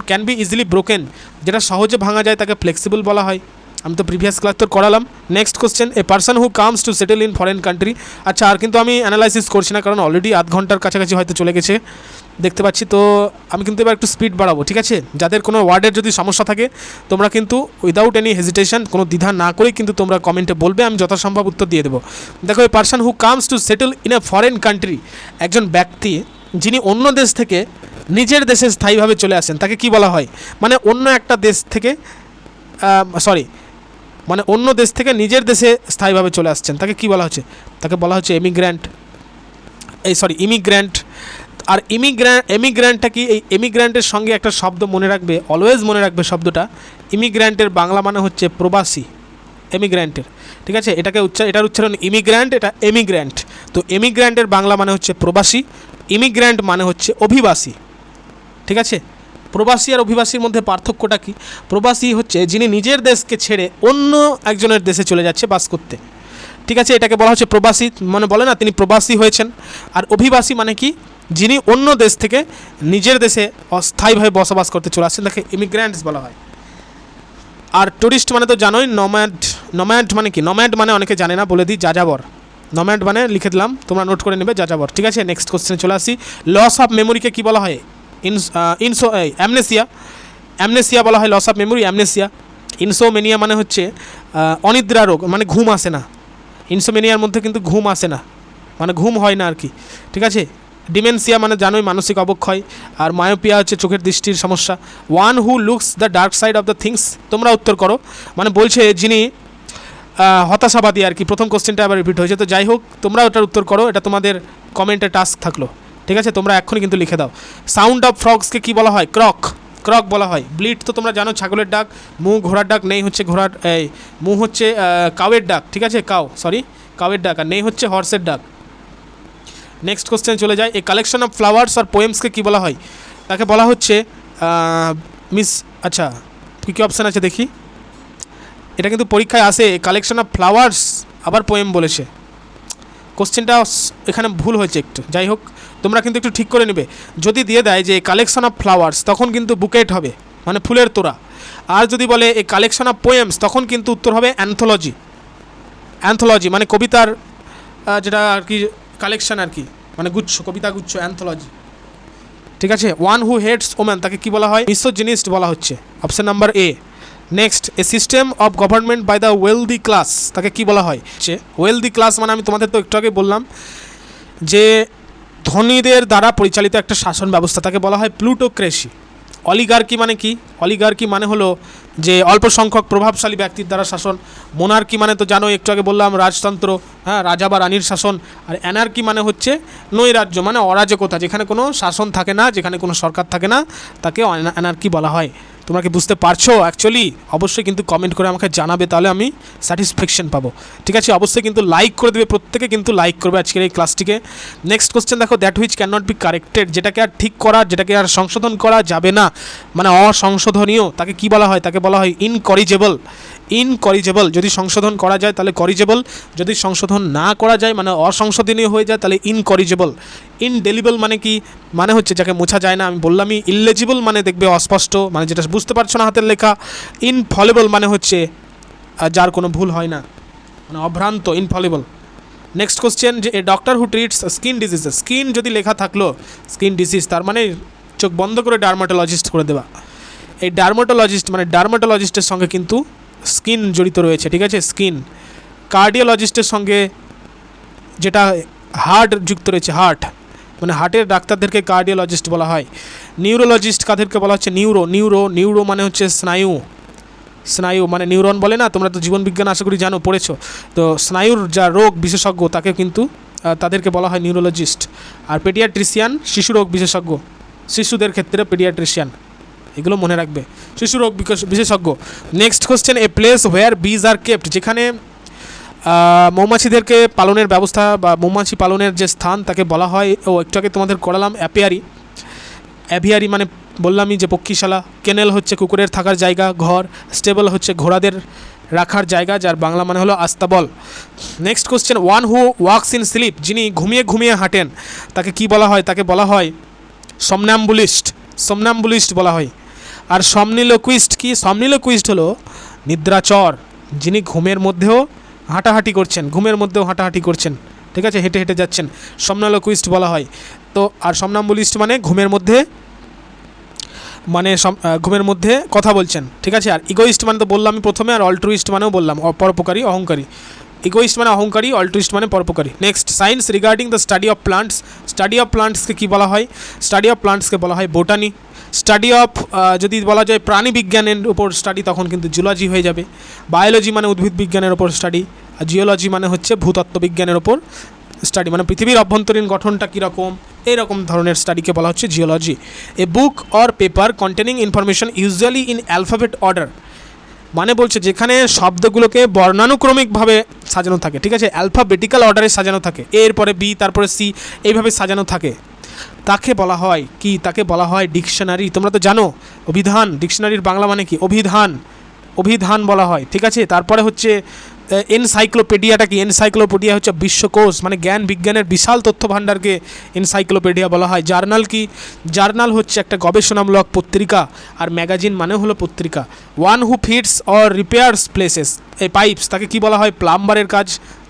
can be easily broken, যেটা সহজে ভাঙা যায় তাকে ফ্লেক্সিবল বলা হয়। আমি তো প্রিভিয়াস ক্লাস তো করালাম। Next question, A person who comes to settle in foreign country. আচ্ছা, আর কিন্তু আমি অ্যানালাইসিস করছি না, কারণ অলরেডি আধ ঘন্টার কাছাকাছি হয়তো চলে গেছে দেখতে পাচ্ছি। তো আমি কিন্তু এবার একটু স্পিড বাড়াবো, ঠিক আছে। যাদের কোনো ওয়ার্ডের যদি সমস্যা থাকে তোমরা কিন্তু উইদাউট এনি হেজিটেশন, কোনো দ্বিধা না করেই কিন্তু তোমরা কমেন্টে বলবে, আমি যথাসম্ভব উত্তর দিয়ে দেবো। দেখো, a person who comes to settle in a foreign country, একজন ব্যক্তি যিনি অন্য দেশ থেকে নিজের দেশে স্থায়ীভাবে চলে আসেন, তাকে কি বলা হয়? মানে অন্য একটা দেশ থেকে মানে অন্য দেশ থেকে নিজের দেশে স্থায়ীভাবে চলে আসছেন, তাকে কি বলা হচ্ছে? তাকে বলা হচ্ছে ইমিগ্র্যান্ট। আর এমিগ্র্যান্টটা কি? এই এমিগ্র্যান্টের সঙ্গে একটা শব্দ মনে রাখবে, অলওয়েজ মনে রাখবে শব্দটা। ইমিগ্র্যান্টের বাংলা মানে হচ্ছে প্রবাসী, এমিগ্র্যান্টের, ঠিক আছে। এটার উচ্চারণ ইমিগ্র্যান্ট, এটা এমিগ্র্যান্ট। তো এমিগ্র্যান্টের বাংলা মানে হচ্ছে প্রবাসী, ইমিগ্র্যান্ট মানে হচ্ছে অভিবাসী, ঠিক আছে। প্রবাসী আর অভিবাসীর মধ্যে পার্থক্যটা কি? প্রবাসী হচ্ছে যিনি নিজের দেশকে ছেড়ে অন্য একজনের দেশে চলে যাচ্ছে বাস করতে, ঠিক আছে, এটাকে বলা হচ্ছে প্রবাসী, মানে বলে না তিনি প্রবাসী হয়েছেন। আর অভিবাসী মানে কি? যিনি অন্য দেশ থেকে নিজের দেশে অস্থায়ীভাবে বসবাস করতে চলে আসছেন, তাকে ইমিগ্র্যান্টস বলা হয়। আর টুরিস্ট মানে তো জানোই, নম্যাড মানে কি? নম্যাড মানে অনেকে জানে না, বলে দিই, যাযাবর। নম্যাড মানে লিখে দিলাম, তোমরা নোট করে নেবে, যাযাবর। ঠিক আছে, নেক্সট কোশ্চেনে চলে আসি। লস অফ মেমোরিকে কী বলা হয়? অ্যামনেসিয়া বলা হয় loss of memory, amnesia. Insomnia মানে হচ্ছে অনিদ্রা রোগ, মানে ঘুম আসে না। ইনসোমেনিয়ার মধ্যে কিন্তু ঘুম আসে না, মানে ঘুম হয় না আর কি। ঠিক আছে, ডিমেনসিয়া মানে জানোই মানসিক অবক্ষয়। আর মায়োপিয়া হচ্ছে চোখের দৃষ্টির সমস্যা। One who looks the dark side of the things, তোমরা উত্তর করো। মানে বলছে যিনি হতাশাবাদী আর কি। প্রথম কোশ্চেনটা আবার রিপিট হয়েছে, তো যাই হোক তোমরা ওটার উত্তর করো, এটা তোমাদের কমেন্টে টাস্ক থাকলো। ঠিক আছে, তোমরা এক্ষুনি কিন্তু লিখে দাও। সাউন্ড অফ ফ্রগসকে কী বলা হয়? ক্রক বলা হয়। ব্লিট তো তোমরা জানো ছাগলের ডাক, মু ঘোড়ার ডাক, নেই হচ্ছে ঘোড়ার মু হচ্ছে কাউয়ের ডাক। ঠিক আছে, কাউয়ের ডাক, আর নেই হচ্ছে হর্সের ডাক। নেক্সট কোশ্চেন চলে যায়। এই কালেকশন অফ ফ্লাওয়ার্স আর পোয়েমসকে কী বলা হয়? তাকে বলা হচ্ছে আচ্ছা কী কী অপশান আছে দেখি। এটা কিন্তু পরীক্ষায় আসে, কালেকশন অফ ফ্লাওয়ার্স আবার পোয়েম বলেছে। কোশ্চেনটা এখানে ভুল হয়েছে একটু, যাই হোক তোমরা কিন্তু একটু ঠিক করে নেবে। যদি দিয়ে দেয় যে কালেকশন অফ ফ্লাওয়ার্স, তখন কিন্তু বুকেট হবে, মানে ফুলের তোড়া। আর যদি বলে এ কালেকশন অফ পোয়েমস, তখন কিন্তু উত্তর হবে অ্যান্থোলজি, মানে কবিতার যেটা আর কি কালেকশন আর কি, মানে গুচ্ছ, কবিতা গুচ্ছ, অ্যান্থোলজি। ঠিক আছে, ওয়ান হু হেটস ওম্যান তাকে কী বলা হয়? মিসোজিনিস্ট বলা হচ্ছে, option number A. Next, a system of government by the wealthy class তাকে কী বলা হয়? ওয়েলদি ক্লাস মানে আমি তোমাদের তো একটু আগে বললাম যে ধনীদের দ্বারা পরিচালিত একটা শাসন ব্যবস্থা, তাকে বলা হয় প্লুটোক্রেসি। অলিগার্কি মানে কি? অলিগার্কি মানে হলো যে অল্প সংখ্যক প্রভাবশালী ব্যক্তির দ্বারা শাসন। মোনার্কি মানে তো জানো, একটু আগে বললাম রাজতন্ত্র, হ্যাঁ, রাজা বা রানীর শাসন। আর অ্যানার্কি মানে হচ্ছে নৈরাজ্য, মানে অরাজকতা, যেখানে কোনো শাসন থাকে না, যেখানে কোনো সরকার থাকে না, তাকে অ্যানার্কি বলা হয়। তোমরা কি বুঝতে পারছো? অ্যাকচুয়ালি অবশ্যই কিন্তু কমেন্ট করে আমাকে জানাবে, তাহলে আমি স্যাটিসফ্যাকশন পাবো। ঠিক আছে, অবশ্যই কিন্তু লাইক করে দেবে, প্রত্যেকে কিন্তু লাইক করবে আজকের এই ক্লাসটিকে। নেক্সট কোশ্চেন দেখো, that which can not B corrected, যেটাকে আর ঠিক করা, যেটাকে আর সংশোধন করা যাবে না, মানে অসংশোধনীয়, তাকে কি বলা হয়? তাকে বলা হয় ইনকরিজেবল। যদি সংশোধন করা যায় তাহলে করিজেবল, যদি সংশোধন না করা যায় মানে অসংশোধনীয় হয়ে যায় তাহলে ইনকরিজেবল। ইনডেলিবল মানে কি? মানে হচ্ছে যাকে মোছা যায় না, আমি বললামই। ইললেজিবল মানে দেখবে অস্পষ্ট, মানে যেটা বুঝতে পারছো না হাতের লেখা। ইনফলেবল মানে হচ্ছে যার কোনো ভুল হয় না, মানে অভ্রান্ত, ইনফলেবল। নেক্সট কোশ্চেন, যে a doctor who treats skin diseases, skin যদি লেখা থাকলো স্কিন ডিজিজ, তার মানে চোখ বন্ধ করে ডার্মাটোলজিস্ট করে দেওয়া। এই ডার্মাটোলজিস্টের সঙ্গে কিন্তু স্কিন জড়িত রয়েছে। ঠিক আছে, স্কিন। কার্ডিওলজিস্টের সঙ্গে যেটা হার্ট যুক্ত রয়েছে, মানে হার্টের ডাক্তারদেরকে কার্ডিওলজিস্ট বলা হয়। নিউরোলজিস্ট কাদেরকে বলা হচ্ছে? নিউরো মানে হচ্ছে স্নায়ু মানে নিউরন বলে না, তোমরা তো জীবনবিজ্ঞান আশা করি জানো, পড়েছো তো। স্নায়ুর যা রোগ বিশেষজ্ঞ তাকে কিন্তু তাদেরকে বলা হয় নিউরোলজিস্ট। আর পেডিয়াট্রিশিয়ান শিশু রোগ বিশেষজ্ঞ, শিশুদের ক্ষেত্রে পেডিয়াট্রিশিয়ান, এগুলো মনে রাখবে, শিশু রোগ বিশেষজ্ঞ। Next question, a place where বিজ আর কেপ্ট, যেখানে মৌমাছিদেরকে পালনের ব্যবস্থা বা মৌমাছি পালনের যে স্থান তাকে বলা হয়, একটু আগে তোমাদের করালাম অ্যাভিয়ারি মানে বললামই যে পক্ষীশালা। কেনেল হচ্ছে কুকুরের থাকার জায়গা, ঘর। স্টেবল হচ্ছে ঘোড়াদের রাখার জায়গা, যার বাংলা মানে হলো আস্তাবল। Next question, one who walks in sleep, যিনি ঘুমিয়ে হাঁটেন তাকে কি বলা হয়? তাকে বলা হয় সমনাম্বুলিস্ট বলা হয়। আর সমনিলোকুইস্ট কি? সমনিলোকুইস্ট হলো নিদ্রাচর, যিনি ঘুমের মধ্যেও হাঁটাহাঁটি করছেন, ঠিক আছে, হেঁটে হেঁটে যাচ্ছেন, সমনালোকুইস্ট বলা হয়। তো আর সমনাম্বুলিস্ট মানে ঘুমের মধ্যে কথা বলছেন। ঠিক আছে, আর ইগোইস্ট মানে তো বললাম আমি প্রথমে, আর অল্ট্রুইস্ট মানেও বললাম, পরোপকারী, অহংকারী। ইগোইস্ট মানে অহংকারী, অল্ট্রুইস্ট মানে পরোপকারী। Next, science regarding the study of প্লান্টসকে কী বলা হয়? স্টাডি অফ প্লান্টসকে বলা হয় বোটানি। স্টাডি অফ যদি বলা যায় প্রাণী বিজ্ঞানের উপর স্টাডি, তখন কিন্তু জুলজি হয়ে যাবে। বায়োলজি মানে উদ্ভিদ বিজ্ঞানের ওপর স্টাডি, আর জিওলজি মানে হচ্ছে ভূতত্ত্ব বিজ্ঞানের ওপর স্টাডি, মানে পৃথিবীর অভ্যন্তরীণ গঠনটা কীরকম, এইরকম ধরনের স্টাডিকে বলা হচ্ছে geology. A book or paper containing information usually in alphabet order, মানে বলছে যেখানে শব্দগুলোকে বর্ণানুক্রমিকভাবে সাজানো থাকে। ঠিক আছে, অ্যালফাবেটিক্যাল অর্ডারে সাজানো থাকে, এরপরে বি, তারপরে সি, এইভাবে সাজানো থাকে, তাকে বলা হয় কি? তাকে বলা হয় ডিকশনারি। তোমরা তো জানো অভিধান, ডিকশনারির বাংলা মানে কি? অভিধান বলা হয়। ঠিক আছে, তারপরে হচ্ছে এনসাইক্লোপিডিয়াটা কি? এনসাইক্লোপিডিয়া হচ্ছে বিশ্বকোষ, মানে জ্ঞান বিজ্ঞানের বিশাল তথ্য ভাণ্ডারকে এনসাইক্লোপিডিয়া বলা হয়। জার্নাল কি? জার্নাল হচ্ছে একটা গবেষণামূলক পত্রিকা, আর ম্যাগাজিন মানে হলো পত্রিকা। One who fits or repairs places, এই পাইপস, তাকে কি বলা হয়? প্লাম্বারের কাজ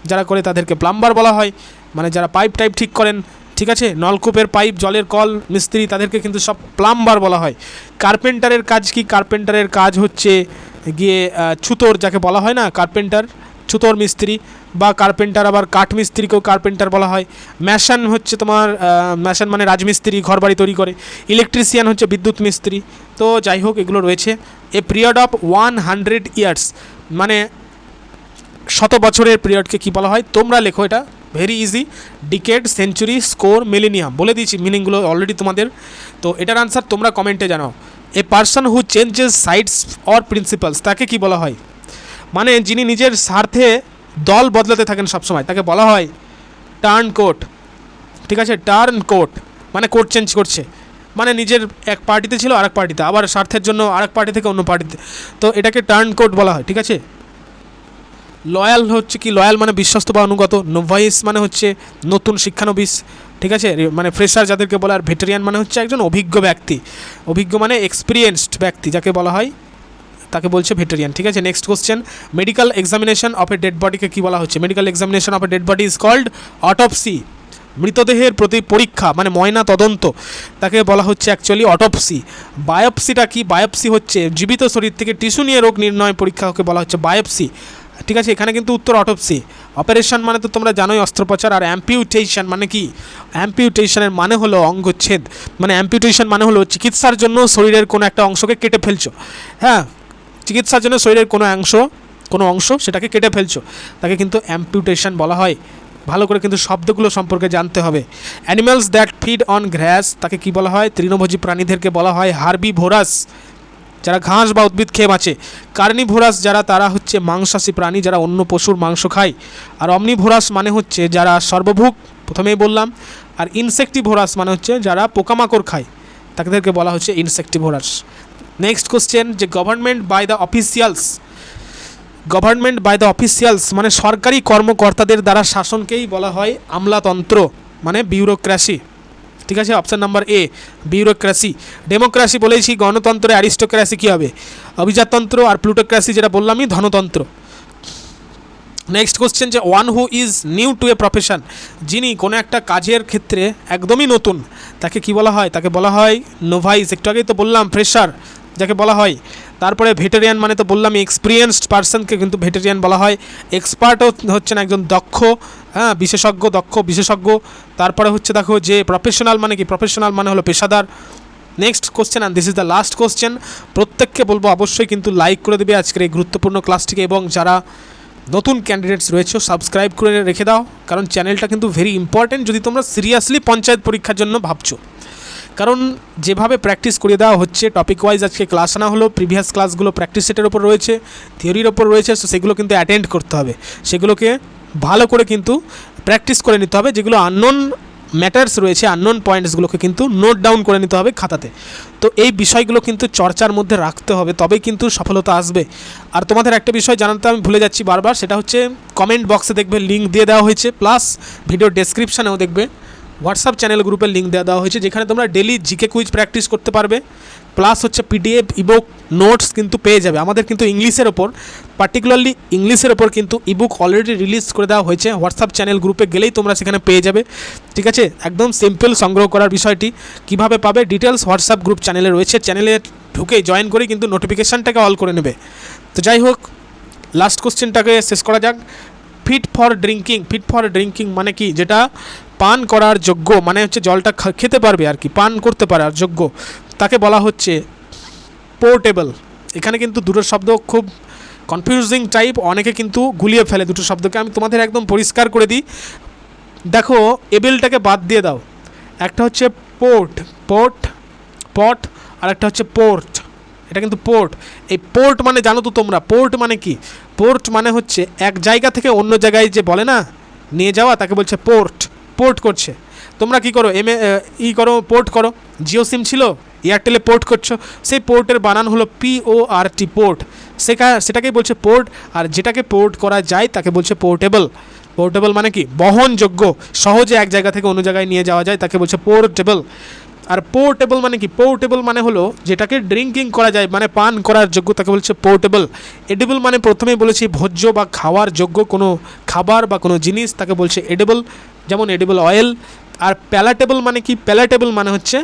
যারা করে তাদেরকে প্লাম্বার বলা হয়, মানে যারা পাইপ টাইপ ঠিক করেন, ঠিক আছে, নলকূপের পাইপ, জলের কল মিস্ত্রি, তাদেরকে কিন্তু সব প্লাম্বার বলা হয়। কার্পেন্টারের কাজ কি? কার্পেন্টারের কাজ হচ্ছে গিয়ে ছুতোর, যাকে বলা হয় না কার্পেন্টার, ছুতোর মিস্ত্রি, বা কার্পেন্টার আবার কাঠ মিস্ত্রিকেও কার্পেন্টার বলা হয়। ম্যাশন হচ্ছে তোমার ম্যাশন মানে রাজমিস্ত্রি, ঘরবাড়ি তৈরি করে। ইলেকট্রিশিয়ান হচ্ছে বিদ্যুৎ মিস্ত্রি। তো যাই হোক, এগুলো রয়েছে। এ পিরিয়ড অফ 100 ইয়ার্স, মানে 100 বছরের পিরিয়ডকে কি বলা হয়? তোমরা লেখো, এটা very easy. Decade, century, score, millennium, বলে দিয়েছি মিনিংগুলো অলরেডি তোমাদের। তো এটার আনসার তোমরা কমেন্টে জানাও। এ person who changes sides or principles, তাকে কি বলা হয়? মানে যিনি নিজের স্বার্থে দল বদলাতে থাকেন সবসময়, তাকে বলা হয় টার্ন কোট, ঠিক আছে? টার্ন কোট মানে কোট চেঞ্জ করছে, মানে নিজের এক পার্টিতে ছিল আরেক পার্টিতে, আবার স্বার্থের জন্য আরেক পার্টি থেকে অন্য পার্টিতে, তো এটাকে টার্ন কোট বলা হয়, ঠিক আছে? লয়াল হচ্ছে কি? লয়াল মানে বিশ্বস্ত বা অনুগত। নোভাইস মানে হচ্ছে নতুন শিক্ষানবিশ, ঠিক আছে, মানে ফ্রেশার যাদেরকে বলা। আর ভেটেরিয়ান মানে হচ্ছে একজন অভিজ্ঞ ব্যক্তি, অভিজ্ঞ মানে এক্সপিরিয়েন্সড ব্যক্তি যাকে বলা হয়, তাকে বলছে ভেটেরিয়ান, ঠিক আছে? Next question, medical examination of a dead বডিকে কী বলা হচ্ছে? Medical examination of a dead body is called autopsy. মৃতদেহের প্রতি পরীক্ষা মানে ময়না তদন্ত, তাকে বলা হচ্ছে অ্যাকচুয়ালি অটোপসি। বায়োপসিটা কি? বায়োপসি হচ্ছে জীবিত শরীর থেকে টিস্যু নিয়ে রোগ নির্ণয় পরীক্ষাকে বলা হচ্ছে বায়োপসি, ঠিক আছে? এখানে কিন্তু উত্তর অটোপসি। অপারেশন মানে তো তোমরা জানোই অস্ত্রোপচার। আর অ্যাম্পিউটেশন মানে কি? অ্যাম্পিউটেশনের মানে হলো অঙ্গচ্ছেদ, মানে অ্যাম্পিউটেশন মানে হলো চিকিৎসার জন্য শরীরের কোনো একটা অংশকে কেটে ফেলছো, হ্যাঁ, চিকিৎসার জন্য শরীরের কোনো অংশ সেটাকে কেটে ফেলছো, তাকে কিন্তু অ্যাম্পিউটেশন বলা হয়। ভালো করে কিন্তু শব্দগুলো সম্পর্কে জানতে হবে। Animals that feed on grass, তাকে কি বলা হয়? তৃণভোজী প্রাণীদেরকে বলা হয় হার্বিভোরাস, যারা ঘাস বা উদ্ভিদ খেয়ে বাঁচে। কার্নিভোরাস যারা, তারা হচ্ছে মাংসাশী প্রাণী, যারা অন্য পশুর মাংস খায়। আর অমনিভোরাস মানে হচ্ছে যারা সর্বভুক, প্রথমেই বললাম। আর ইনসেক্টিভোরাস মানে হচ্ছে যারা পোকামাকড় খায়, তাদেরকে বলা হচ্ছে ইনসেক্টিভোরাস। নেক্সট কোশ্চেন, যে government by the officials, government by the officials মানে সরকারি কর্মকর্তাদের দ্বারা শাসনকেই বলা হয় আমলাতন্ত্র, মানে বিউরোক্রেসি, ঠিক আছে? অপশান নাম্বার এ বিউরোক্রেসি। ডেমোক্রেসি বলেছি, গণতন্ত্রে অ্যারিস্টোক্রেসি কী হবে? অভিজাততন্ত্র। আর প্লুটোক্রেসি যেটা বললামই ধনতন্ত্র। নেক্সট কোশ্চেন, যে one who is new to a profession, যিনি কোনো একটা কাজের ক্ষেত্রে একদমই নতুন, তাকে কি বলা হয়? তাকে বলা হয় নোভাইস, একটু আগেই তো বললাম ফ্রেশার যাকে বলা হয়। তারপরে ভেটেরিয়ান মানে তো বললাম এক্সপিরিয়েন্সড পার্সনকে কিন্তু ভেটেরিয়ান বলা হয়। এক্সপার্টও হচ্ছেন একজন দক্ষ, হ্যাঁ, বিশেষজ্ঞ, দক্ষ বিশেষজ্ঞ। তারপরে হচ্ছে দেখো যে প্রফেশনাল মানে কি? প্রফেশনাল মানে হলো পেশাদার। Next question, and this is the last question. প্রত্যেককে বলবো অবশ্যই কিন্তু লাইক করে দেবে আজকের এই গুরুত্বপূর্ণ ক্লাসটিকে, এবং যারা নতুন ক্যান্ডিডেটস রয়েছে সাবস্ক্রাইব করে রেখে দাও, কারণ চ্যানেলটা কিন্তু ভেরি ইম্পর্টেন্ট যদি তোমরা সিরিয়াসলি পঞ্চায়েত পরীক্ষার জন্য ভাবছো। কারণ যেভাবে প্র্যাকটিস করিয়ে দেওয়া হচ্ছে, টপিক ওয়াইজ আজকে ক্লাস আনা হলো, প্রিভিয়াস ক্লাসগুলো প্র্যাকটিস সেটের ওপর রয়েছে, থিওরির ওপর রয়েছে, সো সেগুলো কিন্তু অ্যাটেন্ড করতে হবে, সেগুলোকে ভালো করে কিন্তু প্র্যাকটিস করে নিতে হবে। যেগুলো আননোন ম্যাটার্স রয়েছে, আননোন পয়েন্টসগুলোকে কিন্তু নোট ডাউন করে নিতে হবে খাতাতে। তো এই বিষয়গুলো কিন্তু চর্চার মধ্যে রাখতে হবে, তবেই কিন্তু সফলতা আসবে। আর তোমাদের একটা বিষয় জানাতে আমি ভুলে যাচ্ছি বারবার, সেটা হচ্ছে কমেন্ট বক্সে দেখবে লিঙ্ক দিয়ে দেওয়া হয়েছে, প্লাস ভিডিও ডেসক্রিপশানেও দেখবে হোয়াটসঅ্যাপ চ্যানেল গ্রুপের লিঙ্ক দেওয়া হয়েছে, যেখানে তোমরা ডেলি জিকে কুইজ প্র্যাকটিস করতে পারবে, প্লাস হচ্ছে পিডিএফ ইবুক নোটস কিন্তু পেয়ে যাবে। আমাদের কিন্তু ইংলিশের ওপর, পার্টিকুলারলি ইংলিশের ওপর কিন্তু ইবুক অলরেডি রিলিজ করে দেওয়া হয়েছে, হোয়াটসঅ্যাপ চ্যানেল গ্রুপে গেলেই তোমরা সেখানে পেয়ে যাবে, ঠিক আছে? একদম সিম্পল সংগ্রহ করার বিষয়টি। কিভাবে পাবে? ডিটেলস হোয়াটসঅ্যাপ গ্রুপ চ্যানেলে রয়েছে, চ্যানেলে ঢুকে জয়েন করে কিন্তু নোটিফিকেশানটাকে অল করে নেবে। তো যাই হোক, লাস্ট কোশ্চেনটাকে শেষ করা যাক। Fit for drinking, fit for drinking মানে কি? যেটা পান করার যোগ্য, মানে হচ্ছে জলটা খেতে পারবে আর কি, পান করতে পারে আর যোগ্য, তাকে বলা হচ্ছে পোর্টেবল। এখানে কিন্তু দুটো শব্দ খুব কনফিউজিং টাইপ, অনেকে কিন্তু গুলিয়ে ফেলে দুটো শব্দকে। আমি তোমাদের একদম পরিষ্কার করে দিই, দেখো এবেলটাকে বাদ দিয়ে দাও, একটা হচ্ছে পোর্ট, পট, আর একটা হচ্ছে পোর্ট, এটা কিন্তু পোর্ট। এই পোর্ট মানে জানো তো তোমরা পোর্ট মানে কি? পোর্ট মানে হচ্ছে এক জায়গা থেকে অন্য জায়গায় যে বলে না নিয়ে যাওয়া, তাকে বলছে পোর্ট করছে। তোমরা কি করো? করো, পোর্ট করো। জিও সিম ছিল, এয়ারটেলে পোর্ট করছো, সেই পোর্টের বানান হলো PORT, পোর্ট। সেটাকেই বলছে পোর্ট, আর যেটাকে পোর্ট করা যায় তাকে বলছে পোর্টেবল। পোর্টেবল মানে কি? বহনযোগ্য, সহজে এক জায়গা থেকে অন্য জায়গায় নিয়ে যাওয়া যায়, তাকে বলছে পোর্টেবল। আর পোর্টেবল মানে কি? পোর্টেবল মানে হলো যেটাকে ড্রিঙ্কিং করা যায়, মানে পান করার যোগ্য, তাকে বলছে পোর্টেবল। এডিবল মানে প্রথমেই বলেছি ভোজ্য বা খাওয়ার যোগ্য কোনো খাবার বা কোনো জিনিস, তাকে বলছে এডিবল, যেমন এডিবল অয়েল। আর প্যালাটেবল মানে কি? প্যালাটেবল মানে হচ্ছে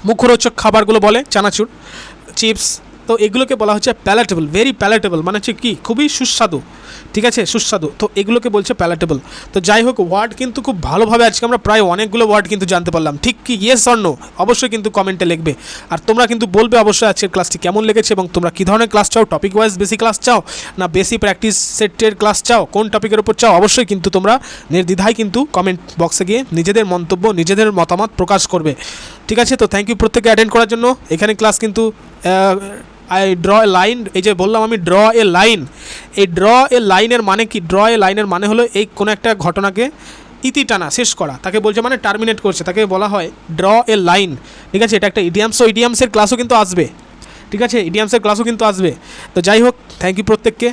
মুখরোচক খাবারগুলো বলে, চানাচুর, চিপস, তো এগুলোকে বলা হচ্ছে প্যালাটেবল, ভেরি প্যালাটেবল মানে হচ্ছে কি? খুবই সুস্বাদু, ঠিক আছে, সুস্বাদু, তো এগুলোকে বলছে প্যালাটেবল। তো যাই হোক, ওয়ার্ড কিন্তু খুব ভালোভাবে আজকে আমরা প্রায় অনেকগুলো ওয়ার্ড কিন্তু জানতে পারলাম, ঠিক কি? ইয়েস অর নো অবশ্যই কিন্তু কমেন্টে লিখবে। আর তোমরা কিন্তু বলবে অবশ্যই আজকের ক্লাসটি কেমন লেগেছে এবং তোমরা কী ধরনের ক্লাস চাও, টপিক ওয়াইজ বেশি ক্লাস চাও না বেশি প্র্যাকটিস সেটের ক্লাস চাও, কোন টপিকের উপর চাও, অবশ্যই কিন্তু তোমরা নির্দ্বিধায় কিন্তু কমেন্ট বক্সে গিয়ে নিজেদের মন্তব্য, নিজেদের মতামত প্রকাশ করবে, ঠিক আছে। তো থ্যাংক ইউ প্রত্যেককে অ্যাটেন্ড করার জন্য। এখানে ক্লাস কিন্তু আই ড্র এ লাইন, এই যে বললাম আমি ড্র এ লাইন, এই ড্র এ লাইনের মানে কি? ড্র এ লাইনের মানে হলো এই কোনো একটা ঘটনাকে ইতি টানা, শেষ করা, তাকে বলছে মানে টার্মিনেট করছে, তাকে বলা হয় ড্র এ লাইন, ঠিক আছে। এটা একটা ইডিয়ামস, ও ইডিয়ামসের ক্লাসও কিন্তু আসবে, ঠিক আছে, ইডিয়ামসের ক্লাসও কিন্তু আসবে। তো যাই হোক, থ্যাংক ইউ প্রত্যেককে।